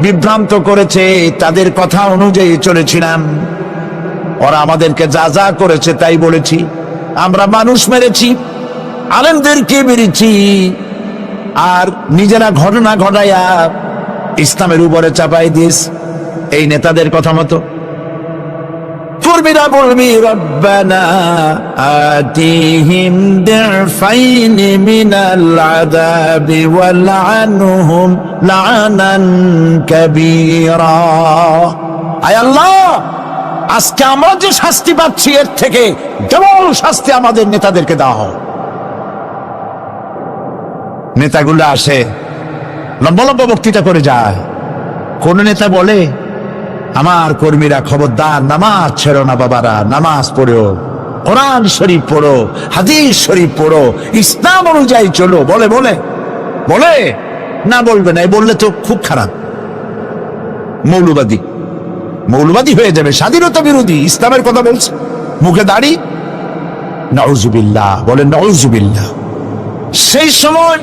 বিভ্রান্ত করেছে, তাদের কথা অনুযায়ী চলেছিলাম, ওরা আমাদেরকে যা যা করেছে তাই বলেছি, আমরা মানুষ মেরেছি, আলেমদেরকে মেরেছি, আর নিজেরা ঘটনা ঘটাইয়া ইসলামের উপরে চাপাই দিয়েছি এই নেতাদের কথা মতো। কর্মীরা বলবি, রব্বানা আতিহিম দিফাইনি মিনাল আযাবি ওয়ালআনহুম লা'নান কাবীরা। আয় আল্লাহ, আজকে আমরা যে শাস্তি পাচ্ছি এর থেকে ডবল শাস্তি আমাদের নেতাদেরকে দেওয়া হোক। নেতাগুলো আসে, লম্বা লম্বা বক্তৃতা করে যায়। কোন নেতা বলে, আমার কর্মীরা খবরদার, নামাজ ছেড়ো না বাবারা, নামাজ পড়ো, কোরআন শরীফ পড়ো, হাদিস শরীফ পড়ো, ইসলাম অনুযায়ী চলো। বলে বলে বলে না, বলবে না, বললে তো খুব খারাপ, মৌলবাদী মৌলবাদী হয়ে যাবে, স্বাধীনতা বিরোধী, ইসলামের কথা বলছে, মুখে দাড়ি। নাউজুবিল্লাহ, বলেন নাউজুবিল্লাহ। সেই সময়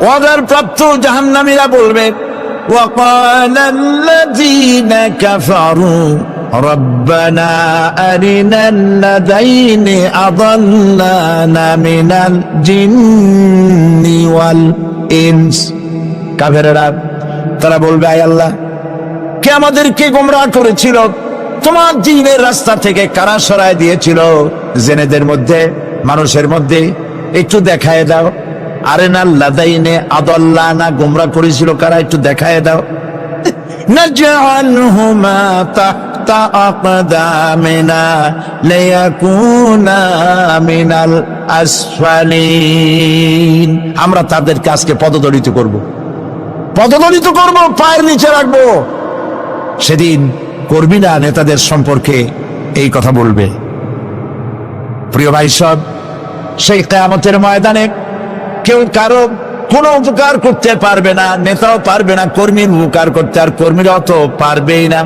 ওয়াদার প্রাপ্ত জাহান্নামীরা বলবে, وقال الذين كفروا ربنا أرنا الذين أضلانا من الجن والإنس। কাফেররা তারা বলবে, আয় আল্লাহ, কে আমাদেরকে গোমরাহ করেছিল, তোমার দ্বীনের রাস্তা থেকে কারা সরায় দিয়েছিল, জেনেদের মধ্যে, মানুষের মধ্যে একটু দেখায় দাও। আরেনাল লাদাইনে আদাল্লানা, গোমরাহ করেছিল কারা, একটু দেখায় দাও। নাজআলহুমা তাহতা আকদামিনা লিয়াকুনা মিনাল আসফালিন। আমরা তাদের কাজকে পদদলিত করব, পদদলিত করব, পায়ের নিচে রাখবো। সেদিন কর্মীরা নেতাদের সম্পর্কে এই কথা বলবে। প্রিয় ভাই সব, সেই কিয়ামতের ময়দানে কেউ কারো কোনো উপকার করতে পারবে না, নেতাও পারবে না কর্মীর উপকার করতে, আর কর্মীরাও তো পারবেই না।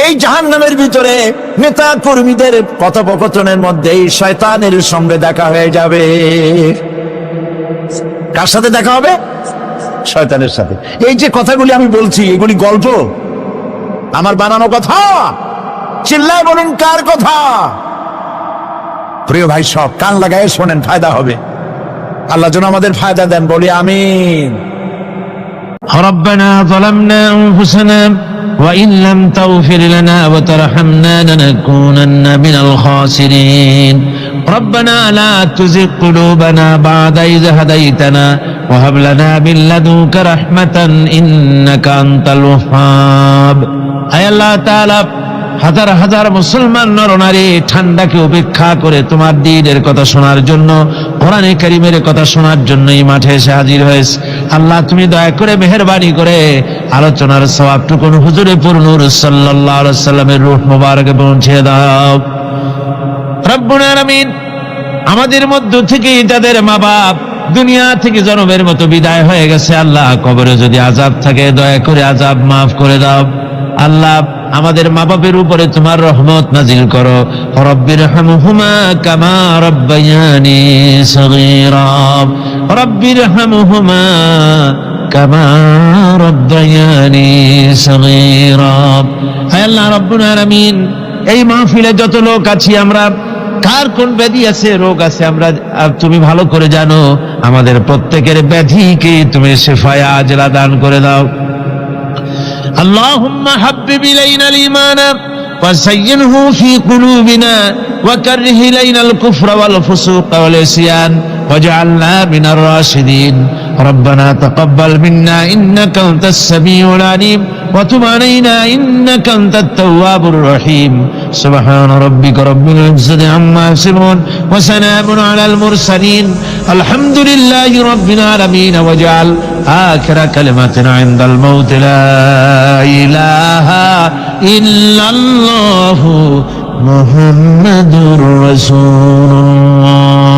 এই জাহান্নামের ভিতরে নেতা কর্মীদের কথোপকথনের মধ্যেই শয়তানের সঙ্গে দেখা হয়ে যাবে। কার সাথে দেখা হবে? শয়তানের সাথে। এই যে কথাগুলি আমি বলছি, এগুলি গল্প, আমার বানানো কথা? চিল্লায় বলুন, কার কথা? প্রিয় ভাই সব, কান লাগায় শোনেন, ফায়দা হবে। আল্লাহ যেন আমাদের ফায়দা দেন, বলি আমিন। ربنا ظلمنا أنفسنا وإن لم تغفر لنا وترحمنا لنكونن من الخاسرين ربنا لا تزغ قلوبنا بعد إذ هديتنا وهب لنا من لدنك رحمة إنك أنت الوهاب। আয় আল্লাহ তাআলা, হাজার হাজার মুসলমান নরনারী ঠান্ডাকে উপেক্ষা করে তোমার দ্বীনের কথা শোনার জন্য, কোরআনে কারীমের কথা শোনার জন্য এই মাঠে এসে হাজির হয়েছে। আল্লাহ, তুমি দয়া করে মেহেরবানি করে আলোচনার সওয়াবটুকু হুজুরে পুরনূর সাল্লাল্লাহু আলাইহি সাল্লামের রূহ মুবারকে পৌঁছে দাও। রব্বুল আলামিন, আমাদের মধ্য থেকে যাদের মা বাপ দুনিয়া থেকে জনমের মতো বিদায় হয়ে গেছে, আল্লাহ, কবরে যদি আযাব থাকে দয়া করে আযাব মাফ করে দাও। আল্লাহ, আমাদের মা বাপের উপরে তোমার রহমত নাজিল করো। রব্বিরহামহুমা কামা রব্বায়ানি সগীরা, রব্বিরহামহুমা কামা রব্বায়ানি সগীরা। হে আল্লাহ রাব্বুল আলামিন, এই মাহফিলে যত লোক আছি আমরা, কার কোন ব্যাধি আছে, রোগ আছে, আমরা তুমি ভালো করে জানো। আমাদের প্রত্যেকের ব্যাধিকে তুমি শিফায়ে আজলা দান করে দাও। আল্লাহুম্মা হাব্বিব ইলাইনাল ঈমান وزينه في قلوبنا وكره إلينا الكفر والفسوق والعصيان واجعلنا من الراشدين. ربنا تقبل منا إنك أنت السميع العليم وتب علينا إنك أنت التواب الرحيم. سبحان ربك رب العزة عما يصفون وسلام على المرسلين الحمد لله رب العالمين. واجعل آخر كلمتنا عند الموت لا إله إلا الله محمد رسول الله.